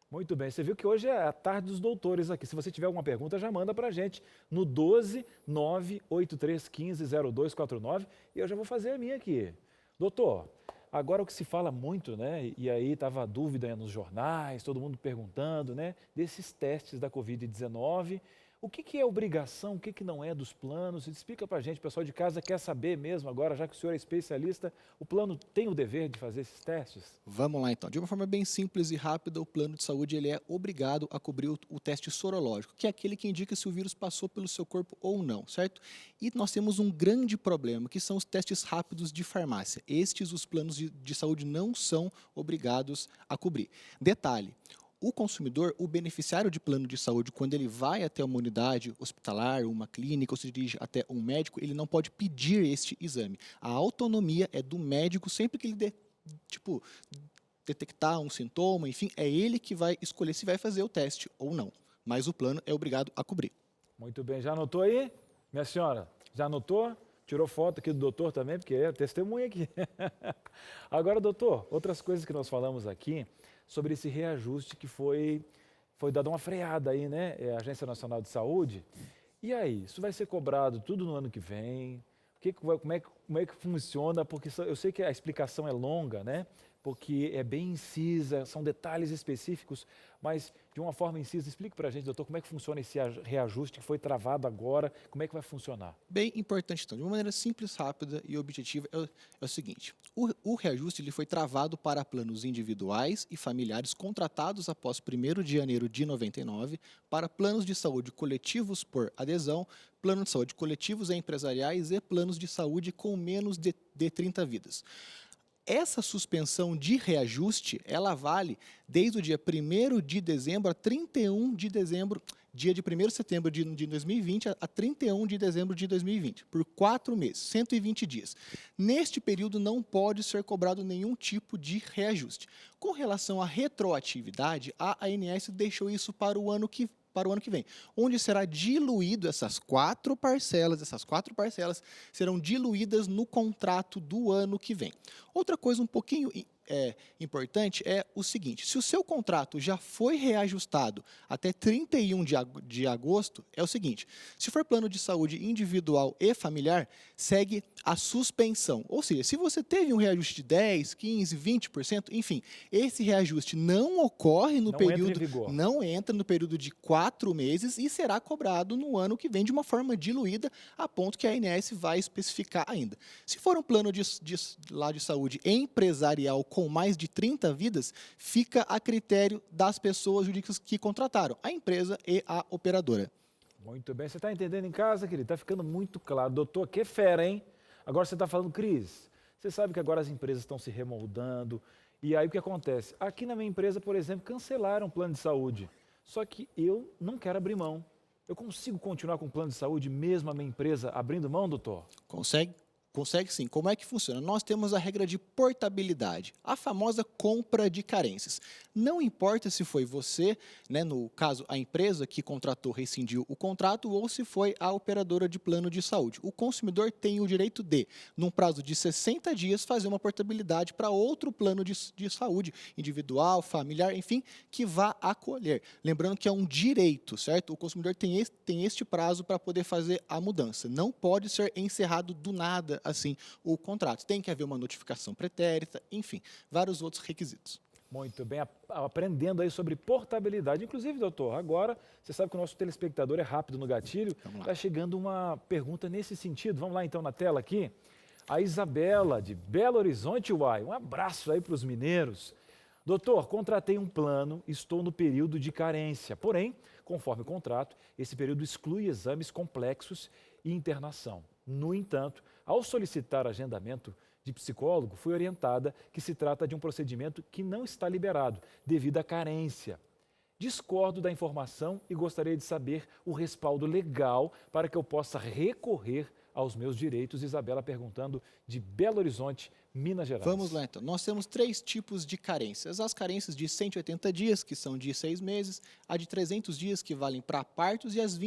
Muito bem. Você viu que hoje é a tarde dos doutores aqui. Se você tiver alguma pergunta, já manda para a gente no 12 98315 0249 e eu já vou fazer a minha aqui. Doutor, agora o que se fala muito, né? E aí estava a dúvida nos jornais, todo mundo perguntando, né? Desses testes da Covid-19. O que é obrigação, o que não é dos planos? Explica para a gente, o pessoal de casa quer saber mesmo agora, já que o senhor é especialista, o plano tem o dever de fazer esses testes? Vamos lá então. De uma forma bem simples e rápida, o plano de saúde ele é obrigado a cobrir o teste sorológico, que é aquele que indica se o vírus passou pelo seu corpo ou não, certo? E nós temos um grande problema, que são os testes rápidos de farmácia. Estes, os planos de saúde não são obrigados a cobrir. Detalhe, o consumidor, o beneficiário de plano de saúde, quando ele vai até uma unidade hospitalar, uma clínica, ou se dirige até um médico, ele não pode pedir este exame. A autonomia é do médico sempre que ele detectar um sintoma, enfim, é ele que vai escolher se vai fazer o teste ou não. Mas o plano é obrigado a cobrir. Muito bem, já anotou aí? Minha senhora, já anotou? Tirou foto aqui do doutor também, porque é testemunha aqui. Agora, doutor, outras coisas que nós falamos aqui sobre esse reajuste que foi dado uma freada aí, né? É a Agência Nacional de Saúde. E aí, isso vai ser cobrado tudo no ano que vem? Como é que funciona? Porque eu sei que a explicação é longa, né? Porque é bem incisa, são detalhes específicos, mas de uma forma incisa, explique para a gente, doutor, como é que funciona esse reajuste que foi travado agora, como é que vai funcionar? Bem importante, então, de uma maneira simples, rápida e objetiva, é o seguinte, o reajuste ele foi travado para planos individuais e familiares contratados após 1º de janeiro de 99, para planos de saúde coletivos por adesão, planos de saúde coletivos e empresariais e planos de saúde com menos de 30 vidas. Essa suspensão de reajuste, ela vale desde o dia 1º de dezembro a 31 de dezembro, dia de 1º de setembro de 2020 a 31 de dezembro de 2020, por 4 meses, 120 dias. Neste período não pode ser cobrado nenhum tipo de reajuste. Com relação à retroatividade, a ANS deixou isso para o ano que vem, onde será diluído essas 4 parcelas serão diluídas no contrato do ano que vem. Outra coisa um pouquinho importante é o seguinte, se o seu contrato já foi reajustado até 31 de agosto, é o seguinte, se for plano de saúde individual e familiar, segue a suspensão, ou seja, se você teve um reajuste de 10, 15, 20%, enfim, esse reajuste não ocorre no período, não entra no período de 4 meses e será cobrado no ano que vem de uma forma diluída, a ponto que a ANS vai especificar ainda. Se for um plano de saúde empresarial com mais de 30 vidas, fica a critério das pessoas jurídicas que contrataram, a empresa e a operadora. Muito bem, você está entendendo em casa, querido? Está ficando muito claro. Doutor, que fera, hein? Agora você está falando, Cris, você sabe que agora as empresas estão se remoldando, e aí o que acontece? Aqui na minha empresa, por exemplo, cancelaram o plano de saúde, só que eu não quero abrir mão. Eu consigo continuar com o plano de saúde mesmo a minha empresa abrindo mão, doutor? Consegue? Consegue sim. Como é que funciona? Nós temos a regra de portabilidade, a famosa compra de carências. Não importa se foi você, né, no caso a empresa que contratou, rescindiu o contrato, ou se foi a operadora de plano de saúde. O consumidor tem o direito de, num prazo de 60 dias, fazer uma portabilidade para outro plano de saúde, individual, familiar, enfim, que vá acolher. Lembrando que é um direito, certo? O consumidor tem este prazo para poder fazer a mudança. Não pode ser encerrado do nada, assim, o contrato. Tem que haver uma notificação pretérita, enfim, vários outros requisitos. Muito bem, aprendendo aí sobre portabilidade. Inclusive, doutor, agora, você sabe que o nosso telespectador é rápido no gatilho, está chegando uma pergunta nesse sentido. Vamos lá então na tela aqui. A Isabela, de Belo Horizonte, Uai. Um abraço aí para os mineiros. Doutor, contratei um plano, estou no período de carência. Porém, conforme o contrato, esse período exclui exames complexos e internação. No entanto, ao solicitar agendamento de psicólogo, fui orientada que se trata de um procedimento que não está liberado, devido à carência. Discordo da informação e gostaria de saber o respaldo legal para que eu possa recorrer aos meus direitos. Isabela perguntando de Belo Horizonte, Minas Gerais. Vamos lá então. Nós temos 3 tipos de carências. As carências de 180 dias, que são de 6 meses, a de 300 dias, que valem para partos, e as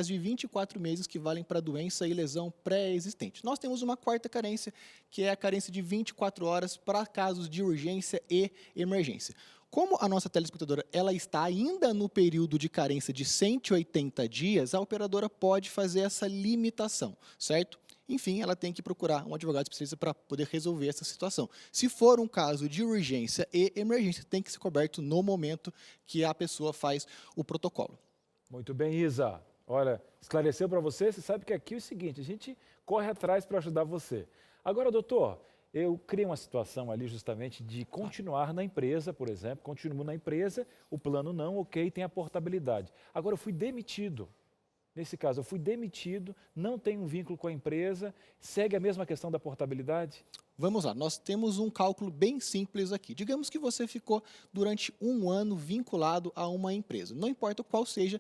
de 24 meses, que valem para doença e lesão pré-existente. Nós temos uma 4ª carência, que é a carência de 24 horas para casos de urgência e emergência. Como a nossa telespectadora ela está ainda no período de carência de 180 dias, a operadora pode fazer essa limitação, certo? Enfim, ela tem que procurar um advogado especialista para poder resolver essa situação. Se for um caso de urgência e emergência, tem que ser coberto no momento que a pessoa faz o protocolo. Muito bem, Isa. Olha, esclareceu para você, você sabe que aqui é o seguinte, a gente corre atrás para ajudar você. Agora, doutor, eu criei uma situação ali justamente de continuar na empresa, por exemplo, continuo na empresa, o plano não, ok, tem a portabilidade. Agora eu fui demitido. Nesse caso, eu fui demitido, não tenho um vínculo com a empresa, segue a mesma questão da portabilidade? Vamos lá, nós temos um cálculo bem simples aqui. Digamos que você ficou durante um ano vinculado a uma empresa, não importa qual seja,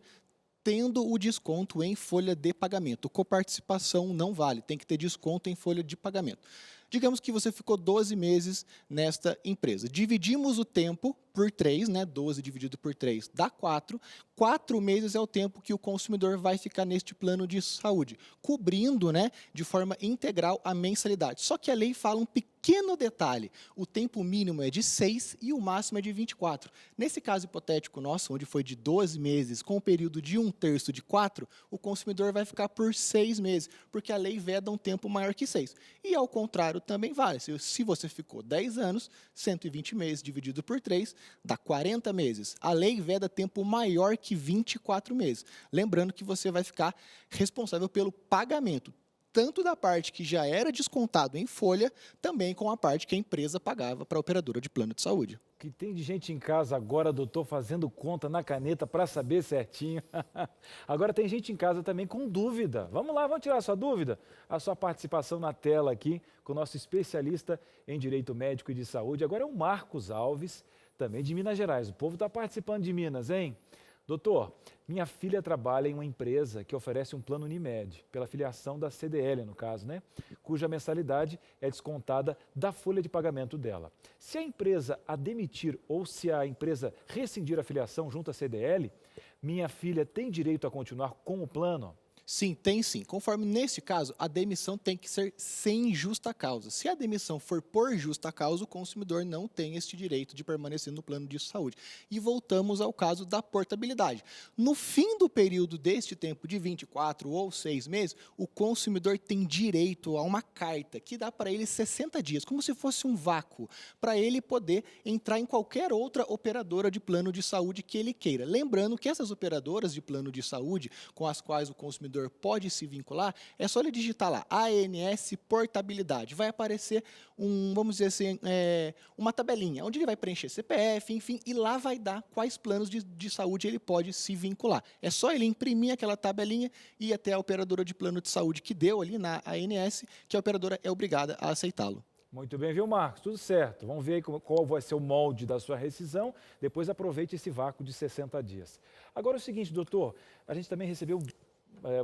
tendo o desconto em folha de pagamento. Coparticipação não vale, tem que ter desconto em folha de pagamento. Digamos que você ficou 12 meses nesta empresa. Dividimos o tempo por 3, né? 12 dividido por 3 dá 4. 4 meses é o tempo que o consumidor vai ficar neste plano de saúde, cobrindo, né, de forma integral a mensalidade. Só que a lei fala um pequeno detalhe, o tempo mínimo é de 6 e o máximo é de 24. Nesse caso hipotético nosso, onde foi de 12 meses, com o período de 1/3 de 4, o consumidor vai ficar por 6 meses, porque a lei veda um tempo maior que 6. E ao contrário também vale, se você ficou 10 anos, 120 meses dividido por 3, dá 40 meses. A lei veda tempo maior que 24 meses. Lembrando que você vai ficar responsável pelo pagamento, tanto da parte que já era descontado em folha, também com a parte que a empresa pagava para a operadora de plano de saúde. O que tem de gente em casa agora, doutor, fazendo conta na caneta para saber certinho. Agora tem gente em casa também com dúvida. Vamos lá, vamos tirar a sua dúvida? A sua participação na tela aqui com o nosso especialista em Direito Médico e de Saúde. Agora é o Marcos Alves, também de Minas Gerais. O povo está participando de Minas, hein? Doutor, minha filha trabalha em uma empresa que oferece um plano Unimed, pela filiação da CDL, no caso, né? Cuja mensalidade é descontada da folha de pagamento dela. Se a empresa a demitir ou se a empresa rescindir a filiação junto à CDL, minha filha tem direito a continuar com o plano? Sim, tem sim. Conforme nesse caso, a demissão tem que ser sem justa causa. Se a demissão for por justa causa, o consumidor não tem este direito de permanecer no plano de saúde. E voltamos ao caso da portabilidade. No fim do período deste tempo de 24 ou 6 meses, o consumidor tem direito a uma carta que dá para ele 60 dias, como se fosse um vácuo, para ele poder entrar em qualquer outra operadora de plano de saúde que ele queira. Lembrando que essas operadoras de plano de saúde, com as quais o consumidor pode se vincular, é só ele digitar lá, ANS Portabilidade. Vai aparecer vamos dizer assim, uma tabelinha, onde ele vai preencher CPF, enfim, e lá vai dar quais planos de saúde ele pode se vincular. É só ele imprimir aquela tabelinha e ir até a operadora de plano de saúde que deu ali na ANS, que a operadora é obrigada a aceitá-lo. Muito bem, viu, Marcos? Tudo certo. Vamos ver qual vai ser o molde da sua rescisão. Depois aproveite esse vácuo de 60 dias. Agora é o seguinte, doutor, a gente também recebeu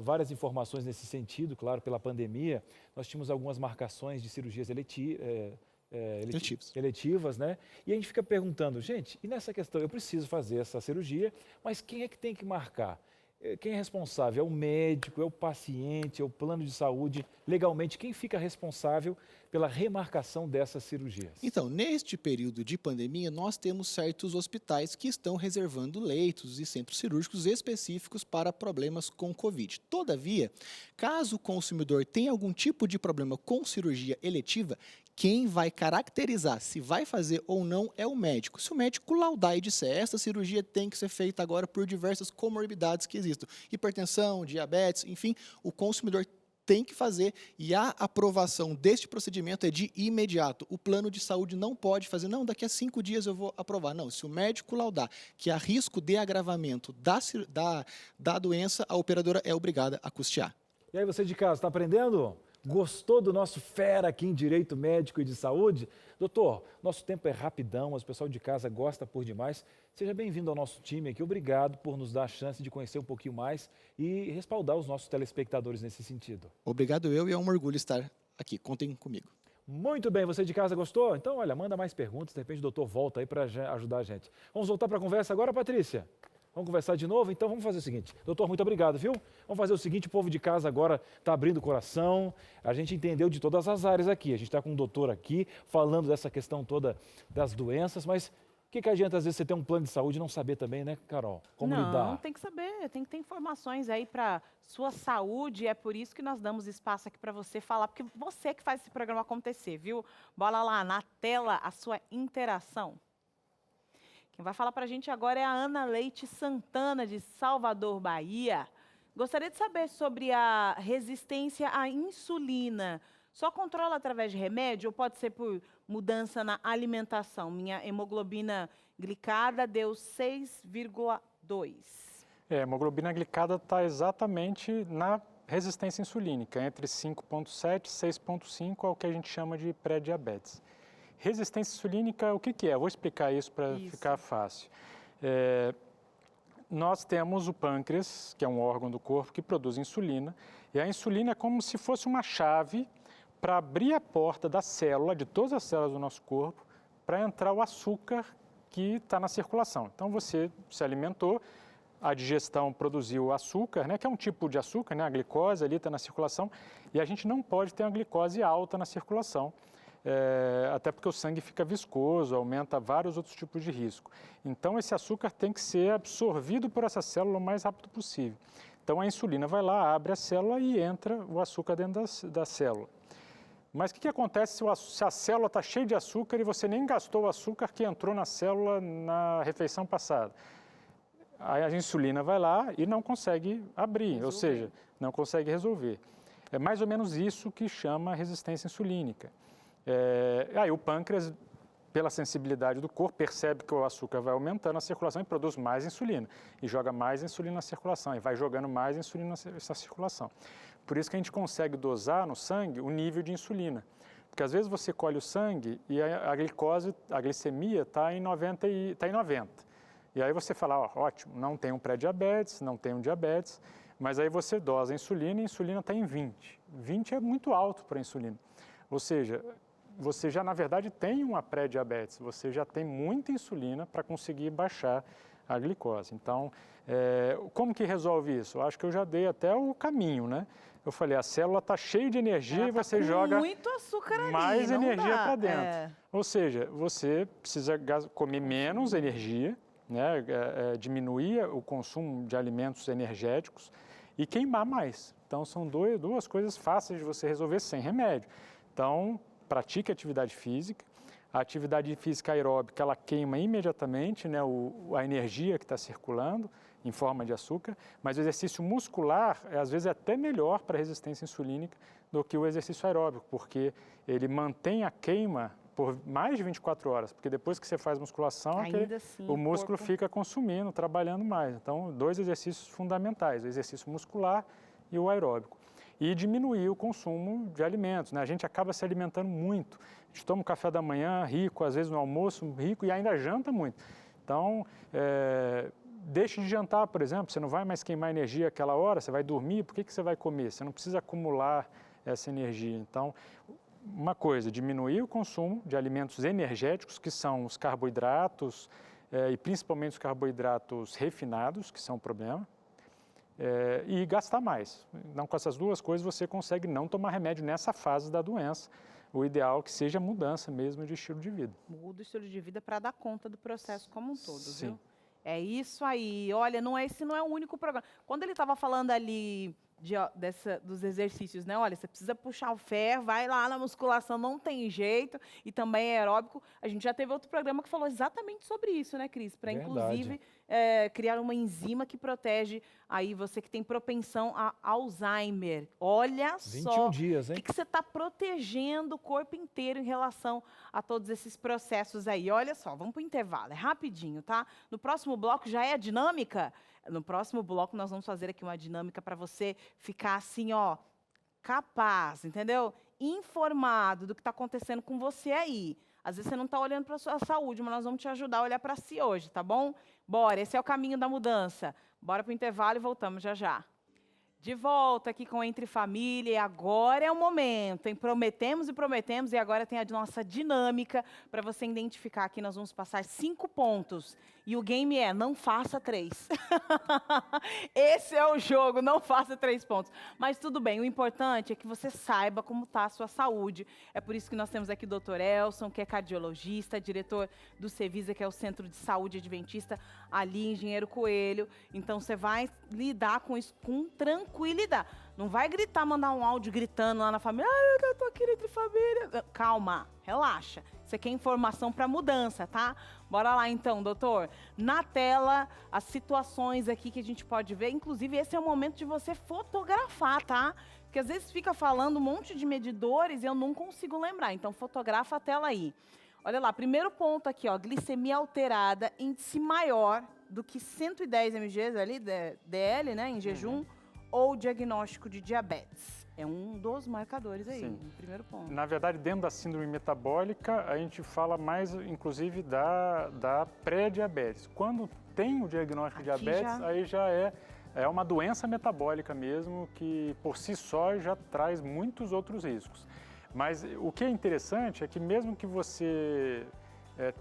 várias informações nesse sentido, claro, pela pandemia. Nós tínhamos algumas marcações de cirurgias eletivas, né? E a gente fica perguntando, gente, e nessa questão, eu preciso fazer essa cirurgia, mas quem é que tem que marcar? Quem é responsável? É o médico, é o paciente, é o plano de saúde? Legalmente, quem fica responsável pela remarcação dessas cirurgias? Então, neste período de pandemia, nós temos certos hospitais que estão reservando leitos e centros cirúrgicos específicos para problemas com Covid. Todavia, caso o consumidor tenha algum tipo de problema com cirurgia eletiva, quem vai caracterizar se vai fazer ou não é o médico. Se o médico laudar e disser, essa cirurgia tem que ser feita agora por diversas comorbidades que existem, hipertensão, diabetes, enfim, o consumidor tem que fazer e a aprovação deste procedimento é de imediato. O plano de saúde não pode fazer, não, daqui a 5 dias eu vou aprovar. Não, se o médico laudar que há risco de agravamento da doença, a operadora é obrigada a custear. E aí, você de casa, está aprendendo? Gostou do nosso fera aqui em Direito Médico e de Saúde? Doutor, nosso tempo é rapidão, mas o pessoal de casa gosta por demais. Seja bem-vindo ao nosso time aqui. Obrigado por nos dar a chance de conhecer um pouquinho mais e respaldar os nossos telespectadores nesse sentido. Obrigado eu e é um orgulho estar aqui. Contem comigo. Muito bem, você de casa gostou? Então, olha, manda mais perguntas, de repente o doutor volta aí para ajudar a gente. Vamos voltar para a conversa agora, Patrícia? Vamos conversar de novo? Então vamos fazer o seguinte. Doutor, muito obrigado, viu? Vamos fazer o seguinte, o povo de casa agora está abrindo o coração. A gente entendeu de todas as áreas aqui. A gente está com um doutor aqui falando dessa questão toda das doenças, mas o que adianta às vezes você ter um plano de saúde e não saber também, né, Carol? Como lidar? Não, tem que saber, tem que ter informações aí para sua saúde. É por isso que nós damos espaço aqui para você falar, porque você que faz esse programa acontecer, viu? Bola lá na tela a sua interação. Quem vai falar para a gente agora é a Ana Leite Santana, de Salvador, Bahia. Gostaria de saber sobre a resistência à insulina. Só controla através de remédio ou pode ser por mudança na alimentação? Minha hemoglobina glicada deu 6,2. A hemoglobina glicada está exatamente na resistência insulínica, entre 5,7 e 6,5 é o que a gente chama de pré-diabetes. Resistência insulínica, o que que é? Eu vou explicar isso para ficar fácil. Nós temos o pâncreas, que é um órgão do corpo que produz insulina, e a insulina é como se fosse uma chave para abrir a porta da célula, de todas as células do nosso corpo, para entrar o açúcar que está na circulação. Então, você se alimentou, a digestão produziu açúcar, né, que é um tipo de açúcar, né, a glicose ali está na circulação, e a gente não pode ter uma glicose alta na circulação, até porque o sangue fica viscoso, aumenta vários outros tipos de risco. Então, esse açúcar tem que ser absorvido por essa célula o mais rápido possível. Então, a insulina vai lá, abre a célula e entra o açúcar dentro da célula. Mas o que acontece se a célula está cheia de açúcar e você nem gastou o açúcar que entrou na célula na refeição passada? A insulina vai lá e não consegue abrir, ou seja, não consegue resolver. É mais ou menos isso que chama resistência insulínica. Aí o pâncreas, pela sensibilidade do corpo, percebe que o açúcar vai aumentando a circulação e produz mais insulina. E joga mais insulina na circulação, e vai jogando mais insulina na circulação. Por isso que a gente consegue dosar no sangue o nível de insulina. Porque às vezes você colhe o sangue e a glicose, a glicemia está em 90. E aí você fala, ó, ótimo, não tem um pré-diabetes, não tem um diabetes, mas aí você dosa a insulina e a insulina está em 20. 20 é muito alto para a insulina. Ou seja, você já, na verdade, tem uma pré-diabetes, você já tem muita insulina para conseguir baixar a glicose. Então, como que resolve isso? Eu acho que eu já dei até o caminho, né? Eu falei, a célula está cheia de energia e você joga muito açúcar ali, mais energia para dentro. É. Ou seja, você precisa comer menos energia, né? Diminuir o consumo de alimentos energéticos e queimar mais. Então, são duas coisas fáceis de você resolver sem remédio. Então, pratique atividade física. A atividade física aeróbica, ela queima imediatamente, né, a energia que está circulando em forma de açúcar, mas o exercício muscular, às vezes, é até melhor para a resistência insulínica do que o exercício aeróbico, porque ele mantém a queima por mais de 24 horas, porque depois que você faz musculação, assim, o músculo fica consumindo, trabalhando mais. Então, 2 exercícios fundamentais, o exercício muscular e o aeróbico. E diminuir o consumo de alimentos, né? A gente acaba se alimentando muito. A gente toma um café da manhã rico, às vezes no almoço rico e ainda janta muito. Então, deixe de jantar, por exemplo. Você não vai mais queimar energia àquela hora, você vai dormir, por que você vai comer? Você não precisa acumular essa energia. Então, uma coisa, diminuir o consumo de alimentos energéticos, que são os carboidratos, e principalmente os carboidratos refinados, que são um problema. E gastar mais. Então, com essas duas coisas, você consegue não tomar remédio nessa fase da doença. O ideal é que seja mudança mesmo de estilo de vida. Muda o estilo de vida para dar conta do processo como um todo, Sim. viu? É isso aí. Olha, esse não é o único programa. Quando ele estava falando ali dos exercícios, né? Olha, você precisa puxar o ferro, vai lá na musculação, não tem jeito, e também é aeróbico. A gente já teve outro programa que falou exatamente sobre isso, né, Cris? Para, inclusive, criar uma enzima que protege aí você que tem propensão a Alzheimer. Olha 21 dias, hein? O que você está protegendo o corpo inteiro em relação a todos esses processos aí. Olha só, vamos para o intervalo, é rapidinho, tá? No próximo bloco já é a dinâmica. No próximo bloco nós vamos fazer aqui uma dinâmica para você ficar assim, ó, capaz, entendeu? Informado do que está acontecendo com você aí. Às vezes você não está olhando para a sua saúde, mas nós vamos te ajudar a olhar para si hoje, tá bom? Bora, esse é o caminho da mudança. Bora para o intervalo e voltamos já já. De volta aqui com Entre Família, e agora é o momento, hein? Prometemos e agora tem a nossa dinâmica para você identificar. Aqui nós vamos passar 5 pontos e o game é não faça 3. Esse é o jogo, não faça 3 pontos. Mas tudo bem, o importante é que você saiba como está a sua saúde. É por isso que nós temos aqui o Dr. Elson, que é cardiologista, diretor do Cevisa, que é o Centro de Saúde Adventista, ali, Engenheiro Coelho. Então você vai lidar com isso com tranquilidade. Não vai gritar, mandar um áudio gritando lá na família. Ah, eu tô aqui entre família. Calma, relaxa. Isso aqui é informação para mudança, tá? Bora lá então, doutor. Na tela, as situações aqui que a gente pode ver. Inclusive, esse é o momento de você fotografar, tá? Porque às vezes fica falando um monte de medidores e eu não consigo lembrar. Então, fotografa a tela aí. Olha lá, primeiro ponto aqui, ó, glicemia alterada, índice maior do que 110 mg ali, DL, né, em jejum, ou diagnóstico de diabetes. É um dos marcadores aí, no primeiro ponto. Na verdade, dentro da síndrome metabólica, a gente fala mais, inclusive, da pré-diabetes. Quando tem o diagnóstico de diabetes, aí já é uma doença metabólica mesmo, que por si só já traz muitos outros riscos. Mas o que é interessante é que mesmo que você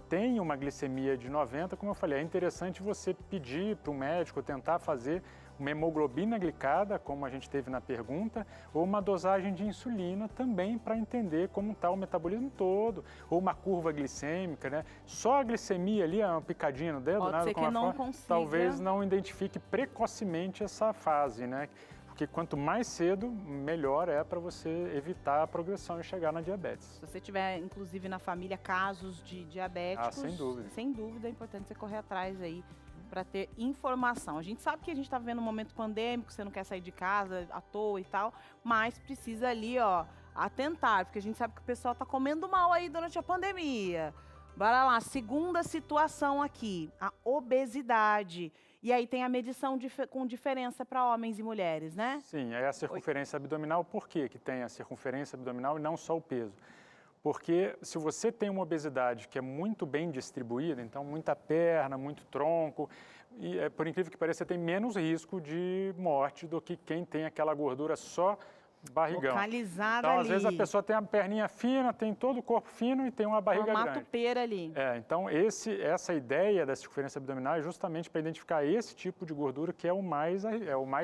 tenha uma glicemia de 90, como eu falei, é interessante você pedir para o médico tentar fazer uma hemoglobina glicada, como a gente teve na pergunta, ou uma dosagem de insulina também para entender como está o metabolismo todo, ou uma curva glicêmica, né? Só a glicemia ali, uma picadinha no dedo, pode ser que não consiga. Talvez não identifique precocemente essa fase, né? Porque quanto mais cedo, melhor é para você evitar a progressão e chegar na diabetes. Se você tiver, inclusive, na família casos de diabéticos, sem dúvida. Sem dúvida é importante você correr atrás aí para ter informação. A gente sabe que a gente está vivendo um momento pandêmico, você não quer sair de casa à toa e tal, mas precisa ali, ó, atentar, porque a gente sabe que o pessoal está comendo mal aí durante a pandemia. Bora lá, segunda situação aqui, a obesidade. E aí tem a medição com diferença para homens e mulheres, né? Sim, é a circunferência abdominal. Por quê que tem a circunferência abdominal e não só o peso? Porque se você tem uma obesidade que é muito bem distribuída, então muita perna, muito tronco, e por incrível que pareça, você tem menos risco de morte do que quem tem aquela gordura só barrigão. Localizada então, ali. Às vezes a pessoa tem a perninha fina, tem todo o corpo fino e tem uma barriga grande. Uma matupeira ali. Então essa ideia da circunferência abdominal é justamente para identificar esse tipo de gordura que é o mais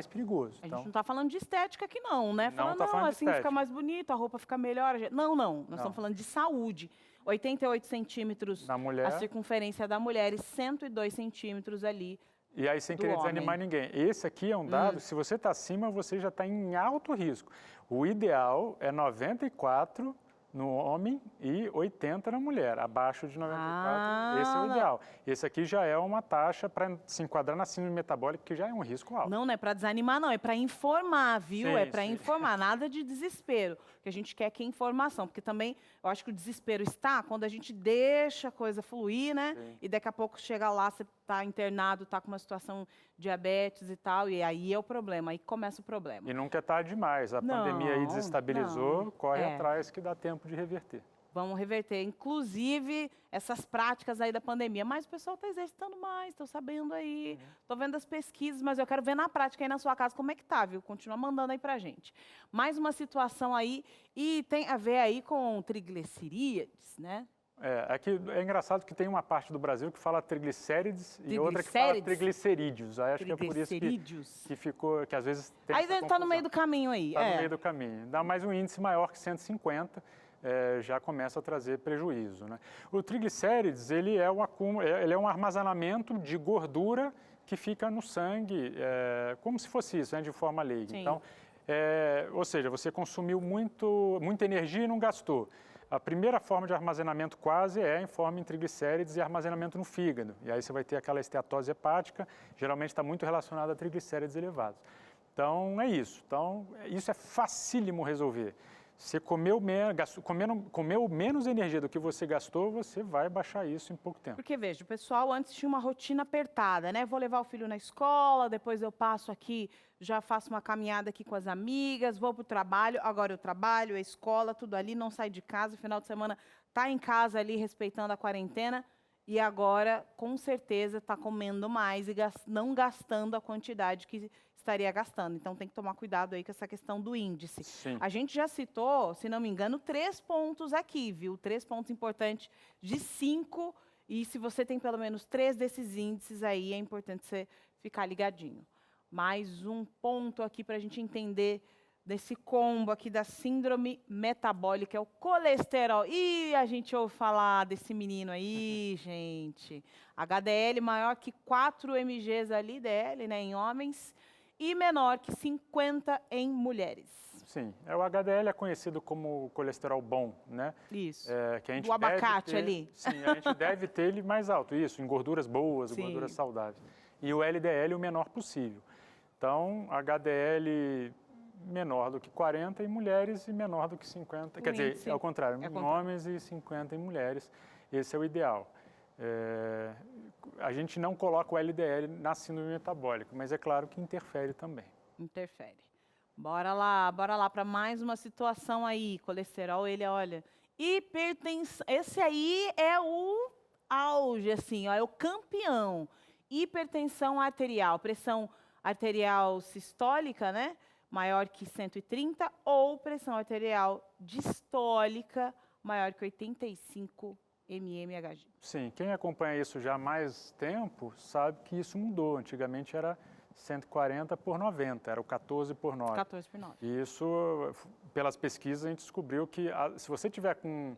perigoso. A gente não está falando de estética aqui não, né? Não está falando de assim estética. fica mais bonito, a roupa fica melhor. Não. Nós estamos falando de saúde. 88 centímetros na mulher. A circunferência da mulher e 102 centímetros ali. E aí, sem querer desanimar ninguém, esse aqui é um dado, se você está acima, você já está em alto risco. O ideal é 94 no homem e 80 na mulher. Abaixo de 94, esse é o ideal. Esse aqui já é uma taxa para se enquadrar na síndrome metabólica, que já é um risco alto. Não é para desanimar, não. É para informar, viu? Sim, é para informar. Nada de desespero. O que a gente quer é informação. Porque também, eu acho que o desespero está quando a gente deixa a coisa fluir, né? Sim. E daqui a pouco chega lá, você está internado, está com uma situação diabetes e tal, e aí é o problema, aí começa o problema. E nunca é tarde demais. A pandemia aí desestabilizou, corre atrás que dá tempo de reverter. Vamos reverter, inclusive, essas práticas aí da pandemia. Mas o pessoal está exercitando mais, estou sabendo aí, estou vendo as pesquisas, mas eu quero ver na prática aí na sua casa como é que tá, viu? Continua mandando aí pra gente. Mais uma situação aí, e tem a ver aí com triglicerídeos, né? É engraçado que tem uma parte do Brasil que fala triglicérides e outra que fala triglicerídeos. Acho que é por isso que ficou, que às vezes tem aí está no meio do caminho aí. Está no meio do caminho. Dá mais um índice maior que 150, já começa a trazer prejuízo, né? O triglicérides, ele é um armazenamento de gordura que fica no sangue, como se fosse isso, né, de forma leiga. Sim. Então, ou seja, você consumiu muita energia e não gastou. A primeira forma de armazenamento quase é em forma em triglicérides e armazenamento no fígado. E aí você vai ter aquela esteatose hepática, geralmente está muito relacionada a triglicérides elevados. Então, é isso. Então, isso é facílimo resolver. Você comeu menos energia do que você gastou, você vai baixar isso em pouco tempo. Porque, veja, o pessoal antes tinha uma rotina apertada, né? Vou levar o filho na escola, depois eu passo aqui, já faço uma caminhada aqui com as amigas, vou para o trabalho, agora eu trabalho, a escola, tudo ali, não sai de casa, final de semana está em casa ali, respeitando a quarentena, e agora, com certeza, está comendo mais e não gastando a quantidade que estaria gastando. Então, tem que tomar cuidado aí com essa questão do índice. Sim. A gente já citou, se não me engano, 3 pontos aqui, viu? 3 pontos importantes de 5. E se você tem pelo menos 3 desses índices aí, é importante você ficar ligadinho. Mais um ponto aqui para a gente entender desse combo aqui da síndrome metabólica, é o colesterol. Ih, a gente ouve falar desse menino aí, gente. HDL maior que 4 mg ali, DL, né, em homens, e menor que 50 em mulheres. Sim, o HDL é conhecido como colesterol bom, né? Isso, que a gente do abacate deve ter, ali. Sim, a gente deve ter ele mais alto, isso, em gorduras boas, Sim. gorduras saudáveis. E o LDL o menor possível. Então, HDL menor do que 40 em mulheres e menor do que 50, quer dizer, é o contrário, em homens e 50 em mulheres, esse é o ideal. A gente não coloca o LDL na síndrome metabólica, mas é claro que interfere também. Interfere. Bora lá para mais uma situação aí. Colesterol, ele, olha, hipertensão. Esse aí é o auge, assim, ó, é o campeão. Hipertensão arterial, pressão arterial sistólica, né? Maior que 130, ou pressão arterial distólica maior que 85 mmHg. Sim, quem acompanha isso já há mais tempo sabe que isso mudou. Antigamente era 140 por 90, era o 14 por 9. 14 por 9. E isso, pelas pesquisas, a gente descobriu que se você tiver com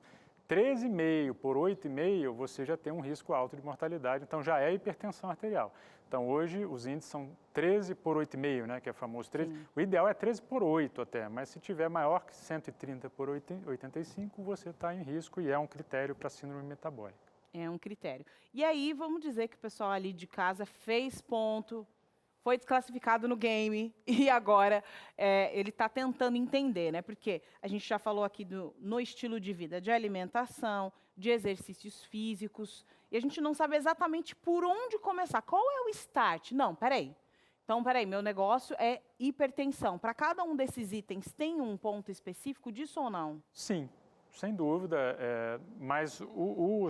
13,5 por 8,5, você já tem um risco alto de mortalidade, então já é hipertensão arterial. Então hoje os índices são 13 por 8,5, né, que é famoso 13. Sim. O ideal é 13 por 8 até, mas se tiver maior que 130 por 85, você está em risco e é um critério para síndrome metabólica. É um critério. E aí vamos dizer que o pessoal ali de casa fez ponto, foi desclassificado no game e agora ele está tentando entender, né? Porque a gente já falou aqui no estilo de vida, de alimentação, de exercícios físicos, e a gente não sabe exatamente por onde começar. Qual é o start? Não, peraí. Então, peraí, meu negócio é hipertensão. Para cada um desses itens, tem um ponto específico disso ou não? Sim, sem dúvida. Mas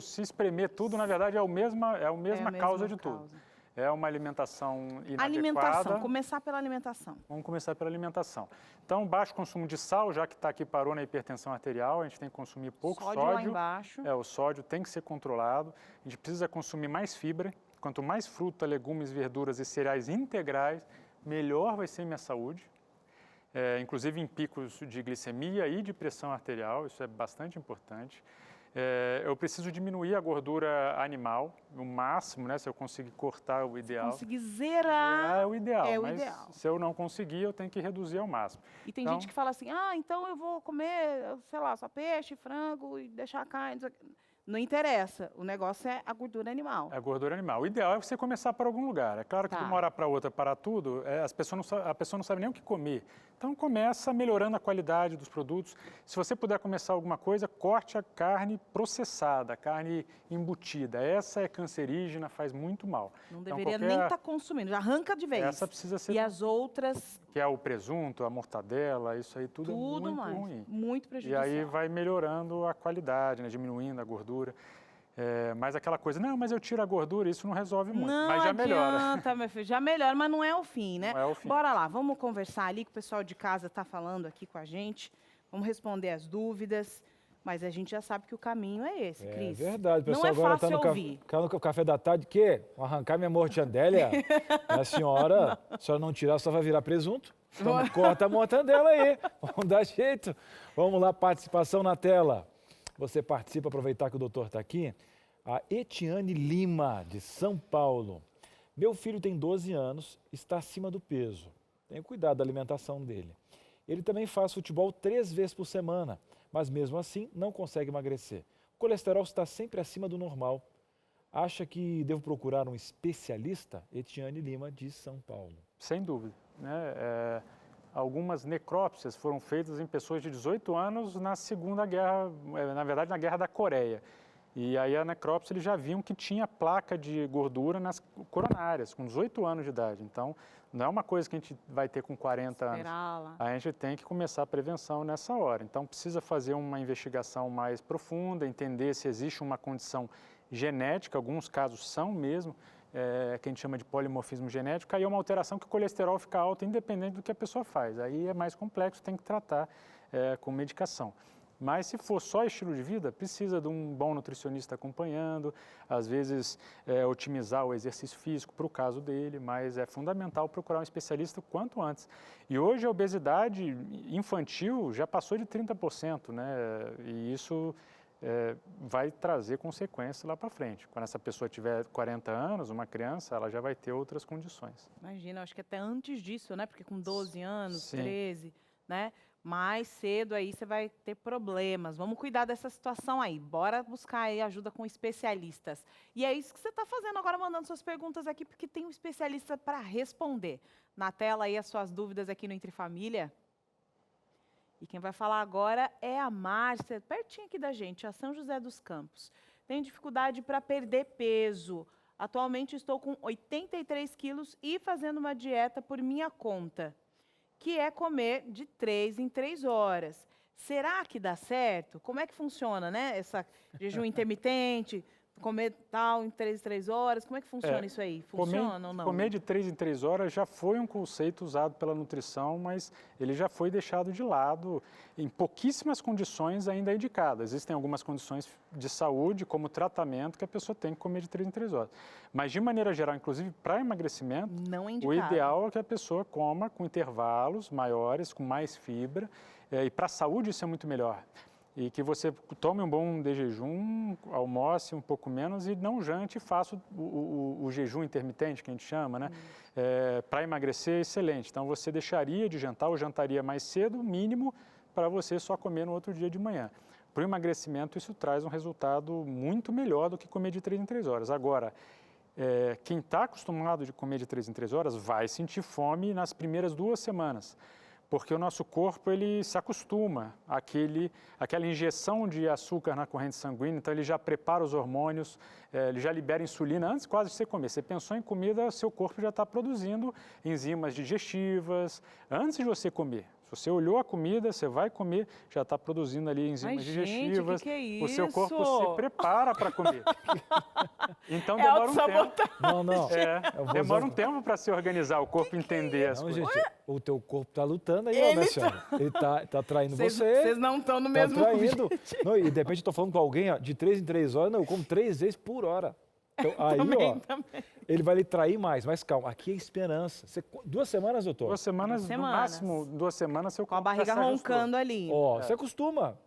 se espremer tudo, na verdade, é a mesma causa de tudo. É uma alimentação inadequada. Alimentação, começar pela alimentação. Vamos começar pela alimentação. Então, baixo consumo de sal, já que está aqui, parou na hipertensão arterial, a gente tem que consumir pouco sódio. Sódio lá embaixo. O sódio tem que ser controlado. A gente precisa consumir mais fibra. Quanto mais fruta, legumes, verduras e cereais integrais, melhor vai ser minha saúde. Inclusive em picos de glicemia e de pressão arterial, isso é bastante importante. Eu preciso diminuir a gordura animal, o máximo, né? Se eu conseguir cortar o ideal. Se conseguir zerar, é o ideal. É o mas ideal. Se eu não conseguir, eu tenho que reduzir ao máximo. E tem gente que fala assim, então eu vou comer, sei lá, só peixe, frango e deixar a carne. Não interessa, o negócio é a gordura animal. É a gordura animal. O ideal é você começar por algum lugar. É claro que de uma hora para outra, para tudo, a pessoa não sabe nem o que comer. Então, começa melhorando a qualidade dos produtos. Se você puder começar alguma coisa, corte a carne processada, a carne embutida. Essa é cancerígena, faz muito mal. Não deveria nem estar consumindo, já arranca de vez. Essa precisa ser... E as outras... Que é o presunto, a mortadela, isso aí tudo é muito mais, ruim. Muito prejudicial. E aí vai melhorando a qualidade, né? Diminuindo a gordura. Mas aquela coisa, não, mas eu tiro a gordura, isso não resolve muito, mas já melhora. Não adianta, meu filho, já melhora, mas não é o fim, né? Não é o fim. Bora lá, vamos conversar ali, que o pessoal de casa está falando aqui com a gente, vamos responder as dúvidas, mas a gente já sabe que o caminho é esse, Cris. É verdade, o pessoal não é agora fácil está no café da tarde, que? Vou arrancar minha mortandela? A senhora não tirar, só vai virar presunto. Então, corta a mortandela aí, vamos dar jeito. Vamos lá, participação na tela. Você participa, aproveitar que o doutor está aqui. A Etiane Lima, de São Paulo. Meu filho tem 12 anos, está acima do peso. Tenho cuidado da alimentação dele. Ele também faz futebol 3 vezes por semana, mas mesmo assim não consegue emagrecer. O colesterol está sempre acima do normal. Acha que devo procurar um especialista? Etiane Lima, de São Paulo. Sem dúvida, né? Algumas necrópsias foram feitas em pessoas de 18 anos na Segunda Guerra, na verdade na Guerra da Coreia. E aí a necrópsia eles já viam que tinha placa de gordura nas coronárias, com 18 anos de idade. Então, não é uma coisa que a gente vai ter com 40 anos. A gente tem que começar a prevenção nessa hora. Então, precisa fazer uma investigação mais profunda, entender se existe uma condição genética, alguns casos são mesmo, que a gente chama de polimorfismo genético, aí é uma alteração que o colesterol fica alto independente do que a pessoa faz. Aí é mais complexo, tem que tratar com medicação. Mas se for só estilo de vida, precisa de um bom nutricionista acompanhando, às vezes otimizar o exercício físico para o caso dele, mas é fundamental procurar um especialista o quanto antes. E hoje a obesidade infantil já passou de 30%, né? E isso vai trazer consequências lá para frente. Quando essa pessoa tiver 40 anos, uma criança, ela já vai ter outras condições. Imagina, acho que até antes disso, né? Porque com 12 anos, Sim. 13, né? Mais cedo aí você vai ter problemas. Vamos cuidar dessa situação aí. Bora buscar aí ajuda com especialistas. E é isso que você está fazendo agora, mandando suas perguntas aqui, porque tem um especialista para responder. Na tela aí as suas dúvidas aqui no Entre Família. E quem vai falar agora é a Márcia, pertinho aqui da gente, a São José dos Campos. Tenho dificuldade para perder peso. Atualmente estou com 83 quilos e fazendo uma dieta por minha conta, que é comer de 3 em 3 horas. Será que dá certo? Como é que funciona, né? Essa jejum intermitente, comer tal em 3 em 3 horas, como é que funciona isso aí? Funciona ou não? Comer de 3 em 3 horas já foi um conceito usado pela nutrição, mas ele já foi deixado de lado. Em pouquíssimas condições ainda é indicado. Existem algumas condições de saúde, como tratamento, que a pessoa tem que comer de 3 em 3 horas. Mas, de maneira geral, inclusive para emagrecimento, não é o ideal é que a pessoa coma com intervalos maiores, com mais fibra, e para a saúde isso é muito melhor. E que você tome um bom de jejum, almoce um pouco menos e não jante e faça o jejum intermitente, que a gente chama, né? Para emagrecer é excelente. Então, você deixaria de jantar ou jantaria mais cedo, o mínimo, para você só comer no outro dia de manhã. Para o emagrecimento, isso traz um resultado muito melhor do que comer de 3 em 3 horas. Agora, quem está acostumado de comer de 3 em 3 horas vai sentir fome nas primeiras 2 semanas. Porque o nosso corpo ele se acostuma àquela injeção de açúcar na corrente sanguínea, então ele já prepara os hormônios, ele já libera insulina antes quase de você comer. Você pensou em comida, seu corpo já está produzindo enzimas digestivas antes de você comer. Se você olhou a comida, você vai comer, já está produzindo ali enzimas digestivas. Que é isso? O seu corpo se prepara para comer. Então demora um tempo. Não. Demora um tempo para se organizar, o corpo entender as coisas. Gente, o teu corpo está lutando aí, né, senhora? Ele tá traindo você. Vocês não estão no mesmo traindo. Não, e de repente eu estou falando com alguém de 3 em 3 horas, não, eu como 3 vezes por hora. Então, aí, também. Ele vai lhe trair mais, mas calma, aqui é esperança. 2 semanas, doutor? 2 semanas, no máximo 2 semanas, seu com a barriga roncando ali. Você acostuma.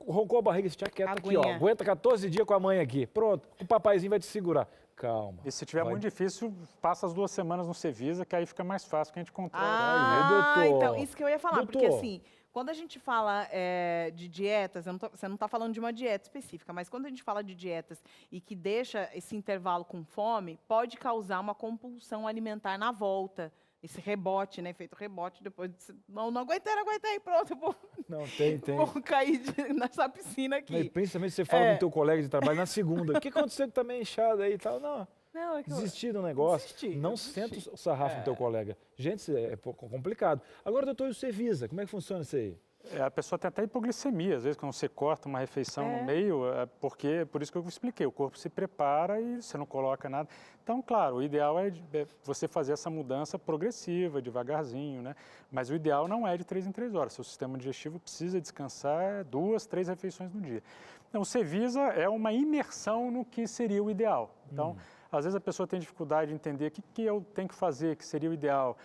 Roncou a barriga, você tinha quieto aqui, ó. Aguenta 14 dias com a mãe aqui. Pronto, o papaizinho vai te segurar. Calma. E se tiver muito difícil, passa as 2 semanas no Cevisa, que aí fica mais fácil que a gente controla. Doutor. Então, isso que eu ia falar, porque assim, quando a gente fala de dietas, você não está falando de uma dieta específica, mas quando a gente fala de dietas e que deixa esse intervalo com fome, pode causar uma compulsão alimentar na volta. Esse rebote, né? Efeito rebote, depois não aguentei, pronto. Tem. Vou cair nessa piscina aqui. E principalmente você fala com o teu colega de trabalho na segunda. O que aconteceu que tá meio inchado aí e tal? Não, é que desistir do negócio. Não senta o sarrafo no teu colega. Gente, isso é complicado. Agora, doutor, e o Cevisa? Como é que funciona isso aí? A pessoa tem até hipoglicemia, às vezes, quando você corta uma refeição no meio, por isso que eu expliquei, o corpo se prepara e você não coloca nada. Então, claro, o ideal é você fazer essa mudança progressiva, devagarzinho, né? Mas o ideal não é de 3 em 3 horas. Seu sistema digestivo precisa descansar 2, 3 refeições no dia. Então, o Cevisa é uma imersão no que seria o ideal. Então, às vezes a pessoa tem dificuldade de entender o que eu tenho que fazer, que seria o ideal,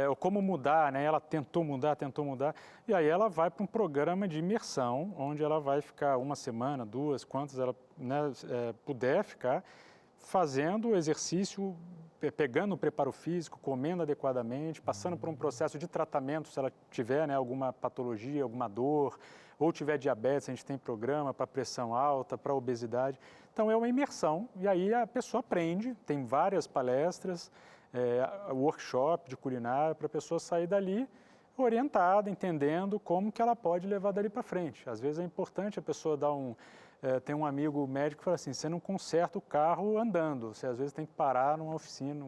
ou como mudar, né? Ela tentou mudar, e aí ela vai para um programa de imersão, onde ela vai ficar 1 semana, 2, quantas ela puder ficar, fazendo o exercício, pegando o preparo físico, comendo adequadamente, passando por um processo de tratamento, se ela tiver, né, alguma patologia, alguma dor, ou tiver diabetes, a gente tem programa para pressão alta, para obesidade. Então, é uma imersão, e aí a pessoa aprende, tem várias palestras, workshop de culinária, para a pessoa sair dali orientada, entendendo como que ela pode levar dali para frente. Às vezes é importante a pessoa dar tem um amigo médico que fala assim, você não conserta o carro andando, você às vezes tem que parar numa oficina.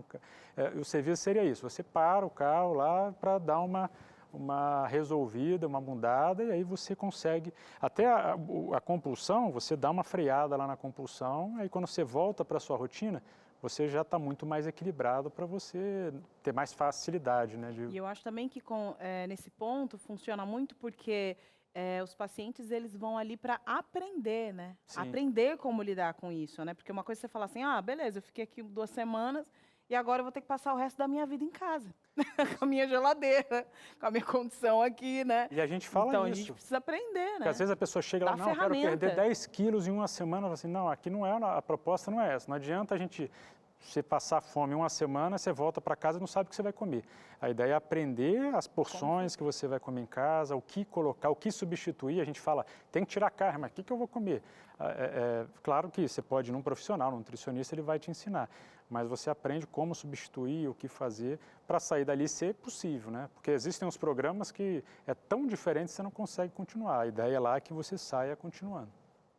O serviço seria isso, você para o carro lá para dar uma resolvida, uma mudada, e aí você consegue, até a compulsão, você dá uma freada lá na compulsão, aí quando você volta para a sua rotina, você já está muito mais equilibrado para você ter mais facilidade, né? E eu acho também que nesse ponto funciona muito porque os pacientes eles vão ali para aprender, né? Sim. Aprender como lidar com isso, né? Porque uma coisa é você falar assim, beleza, eu fiquei aqui 2 semanas e agora eu vou ter que passar o resto da minha vida em casa, com a minha geladeira, com a minha condição aqui, né? E a gente fala então, isso. a gente precisa aprender, né? Porque às vezes a pessoa chega lá, Dá não, eu quero ferramenta. perder 10 quilos em uma semana. Fala assim, não, aqui não é, a proposta não é essa. Não adianta você passar fome uma semana, você volta para casa e não sabe o que você vai comer. A ideia é aprender as porções que você vai comer em casa, o que colocar, o que substituir. A gente fala, tem que tirar a carne, mas o que eu vou comer? Claro que você pode ir num profissional, num nutricionista, ele vai te ensinar. Mas você aprende como substituir, o que fazer, para sair dali ser possível, né? Porque existem uns programas que é tão diferente que você não consegue continuar. A ideia lá é que você saia continuando.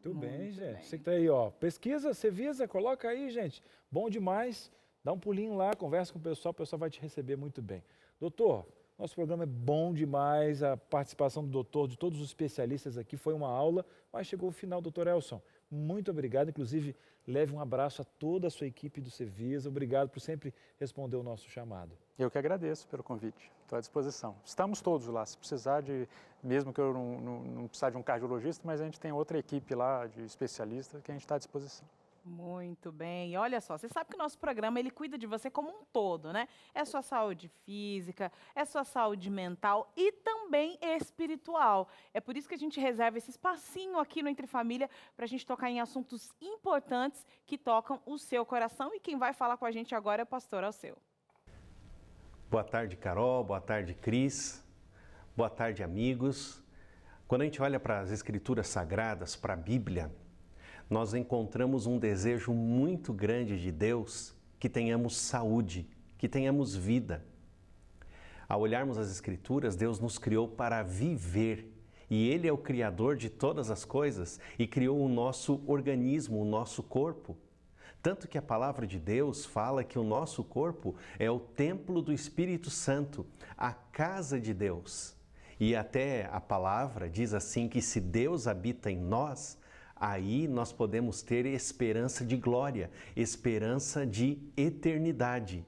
Muito bem, gente. Você que tá aí, ó. Pesquisa, Cevisa, coloca aí, gente. Bom demais. Dá um pulinho lá, conversa com o pessoal vai te receber muito bem. Doutor, nosso programa é bom demais. A participação do doutor, de todos os especialistas aqui, foi uma aula, mas chegou o final, doutor Elson. Muito obrigado. Inclusive, leve um abraço a toda a sua equipe do Cevisa. Obrigado por sempre responder o nosso chamado. Eu que agradeço pelo convite. Estou à disposição. Estamos todos lá. Se precisar mesmo que eu não precisar de um cardiologista, mas a gente tem outra equipe lá de especialistas que a gente está à disposição. Muito bem. E olha só, você sabe que o nosso programa ele cuida de você como um todo, né? É sua saúde física, é sua saúde mental e também espiritual. É por isso que a gente reserva esse espacinho aqui no Entre Família para a gente tocar em assuntos importantes que tocam o seu coração. E quem vai falar com a gente agora é o pastor Alceu. Boa tarde, Carol. Boa tarde, Cris. Boa tarde, amigos. Quando a gente olha para as Escrituras Sagradas, para a Bíblia, nós encontramos um desejo muito grande de Deus que tenhamos saúde, que tenhamos vida. Ao olharmos as Escrituras, Deus nos criou para viver e Ele é o Criador de todas as coisas e criou o nosso organismo, o nosso corpo. Tanto que a palavra de Deus fala que o nosso corpo é o templo do Espírito Santo, a casa de Deus. E até a palavra diz assim que se Deus habita em nós, aí nós podemos ter esperança de glória, esperança de eternidade.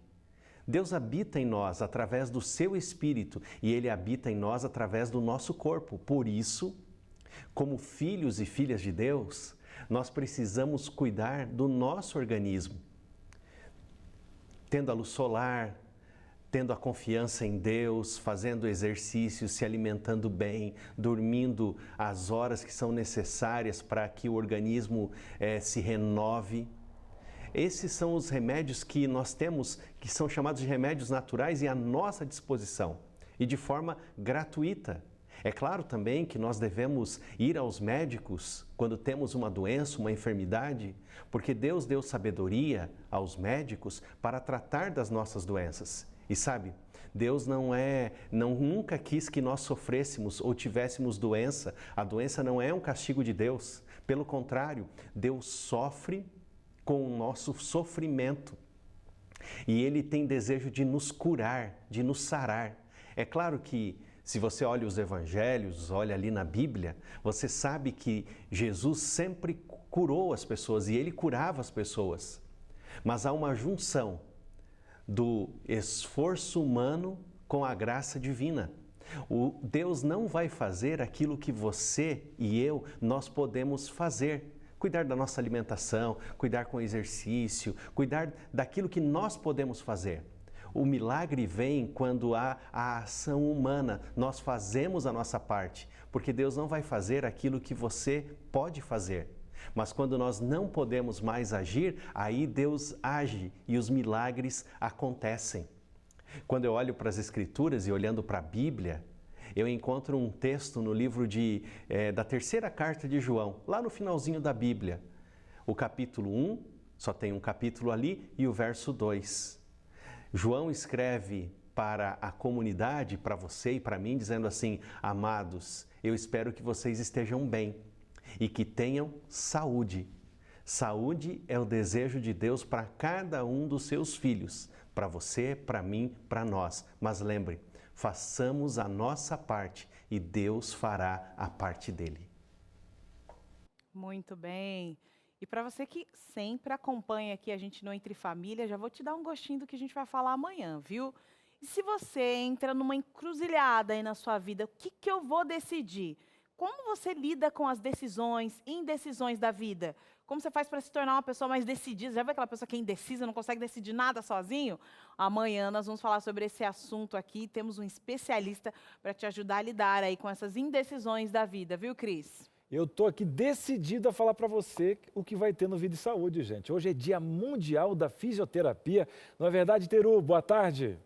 Deus habita em nós através do seu Espírito e Ele habita em nós através do nosso corpo. Por isso, como filhos e filhas de Deus, nós precisamos cuidar do nosso organismo. Tendo a luz solar, tendo a confiança em Deus, fazendo exercício, se alimentando bem, dormindo as horas que são necessárias para que o organismo se renove. Esses são os remédios que nós temos, que são chamados de remédios naturais e à nossa disposição e de forma gratuita. É claro também que nós devemos ir aos médicos quando temos uma doença, uma enfermidade, porque Deus deu sabedoria aos médicos para tratar das nossas doenças. E sabe, Deus nunca quis que nós sofrêssemos ou tivéssemos doença. A doença não é um castigo de Deus. Pelo contrário, Deus sofre com o nosso sofrimento. E Ele tem desejo de nos curar, de nos sarar. É claro que se você olha os evangelhos, olha ali na Bíblia, você sabe que Jesus sempre curou as pessoas e Ele curava as pessoas. Mas há uma junção do esforço humano com a graça divina. Deus não vai fazer aquilo que você e eu, nós podemos fazer. Cuidar da nossa alimentação, cuidar com exercício, cuidar daquilo que nós podemos fazer. O milagre vem quando há a ação humana, nós fazemos a nossa parte, porque Deus não vai fazer aquilo que você pode fazer. Mas quando nós não podemos mais agir, aí Deus age e os milagres acontecem. Quando eu olho para as Escrituras e olhando para a Bíblia, eu encontro um texto no livro da terceira carta de João, lá no finalzinho da Bíblia. O capítulo 1, só tem um capítulo ali, e o verso 2. João escreve para a comunidade, para você e para mim, dizendo assim: amados, eu espero que vocês estejam bem e que tenham saúde. Saúde é o desejo de Deus para cada um dos seus filhos, para você, para mim, para nós. Mas lembre, façamos a nossa parte e Deus fará a parte dele. Muito bem. E para você que sempre acompanha aqui a gente no Entre Família, já vou te dar um gostinho do que a gente vai falar amanhã, viu? E se você entra numa encruzilhada aí na sua vida, o que eu vou decidir? Como você lida com as decisões, indecisões da vida? Como você faz para se tornar uma pessoa mais decidida? Já viu aquela pessoa que é indecisa, não consegue decidir nada sozinho? Amanhã nós vamos falar sobre esse assunto aqui. Temos um especialista para te ajudar a lidar aí com essas indecisões da vida, viu, Cris? Eu estou aqui decidido a falar para você o que vai ter no Vida e Saúde, gente. Hoje é Dia Mundial da Fisioterapia. Não é verdade, Teru? Boa tarde.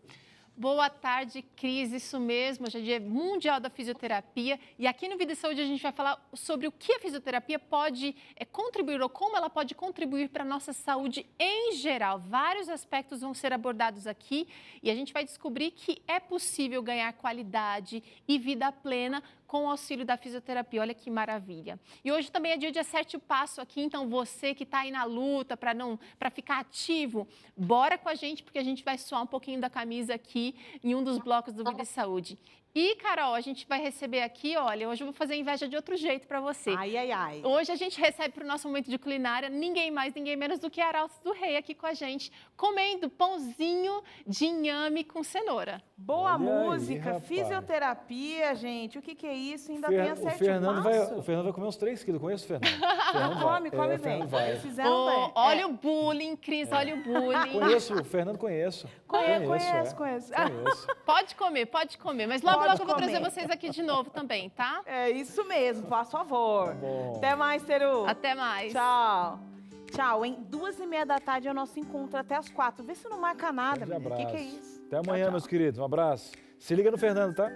Boa tarde, Cris. Isso mesmo, hoje é Dia Mundial da Fisioterapia. E aqui no Vida e Saúde a gente vai falar sobre o que a fisioterapia pode contribuir ou como ela pode contribuir para a nossa saúde em geral. Vários aspectos vão ser abordados aqui e a gente vai descobrir que é possível ganhar qualidade e vida plena com o auxílio da fisioterapia. Olha que maravilha. E hoje também é dia de Acerte o Passo aqui, então você que está aí na luta para ficar ativo, bora com a gente, porque a gente vai suar um pouquinho da camisa aqui em um dos blocos do Vida e Saúde. E, Carol, a gente vai receber aqui, olha, hoje eu vou fazer inveja de outro jeito para você. Ai, ai, ai. Hoje a gente recebe para o nosso momento de culinária ninguém mais, ninguém menos do que Arautos do Rei aqui com a gente, comendo pãozinho de inhame com cenoura. Boa Olha aí, música, rapaz. fisioterapia, gente. O que é isso? Ainda tem Acerte O Fernando Passo? vai comer uns 3 quilos. Conheço o Fernando. Fernando Come vai. bem. Fernando vai. Eles fizeram bem. Olha o bullying, Cris, olha o bullying. Conheço, o Fernando conheço. Conheço. Pode comer, mas logo eu vou trazer comer. vocês aqui de novo também, tá? É isso mesmo, por favor. Bom. Até mais, Teru. Até mais. Tchau. Tchau, hein? 2h30 da tarde é o nosso encontro até as 4. Vê se não marca nada, Grande menina. O que é abraço. isso? Até amanhã, Tchau, meus queridos. Um abraço. Se liga no Fernando, tá?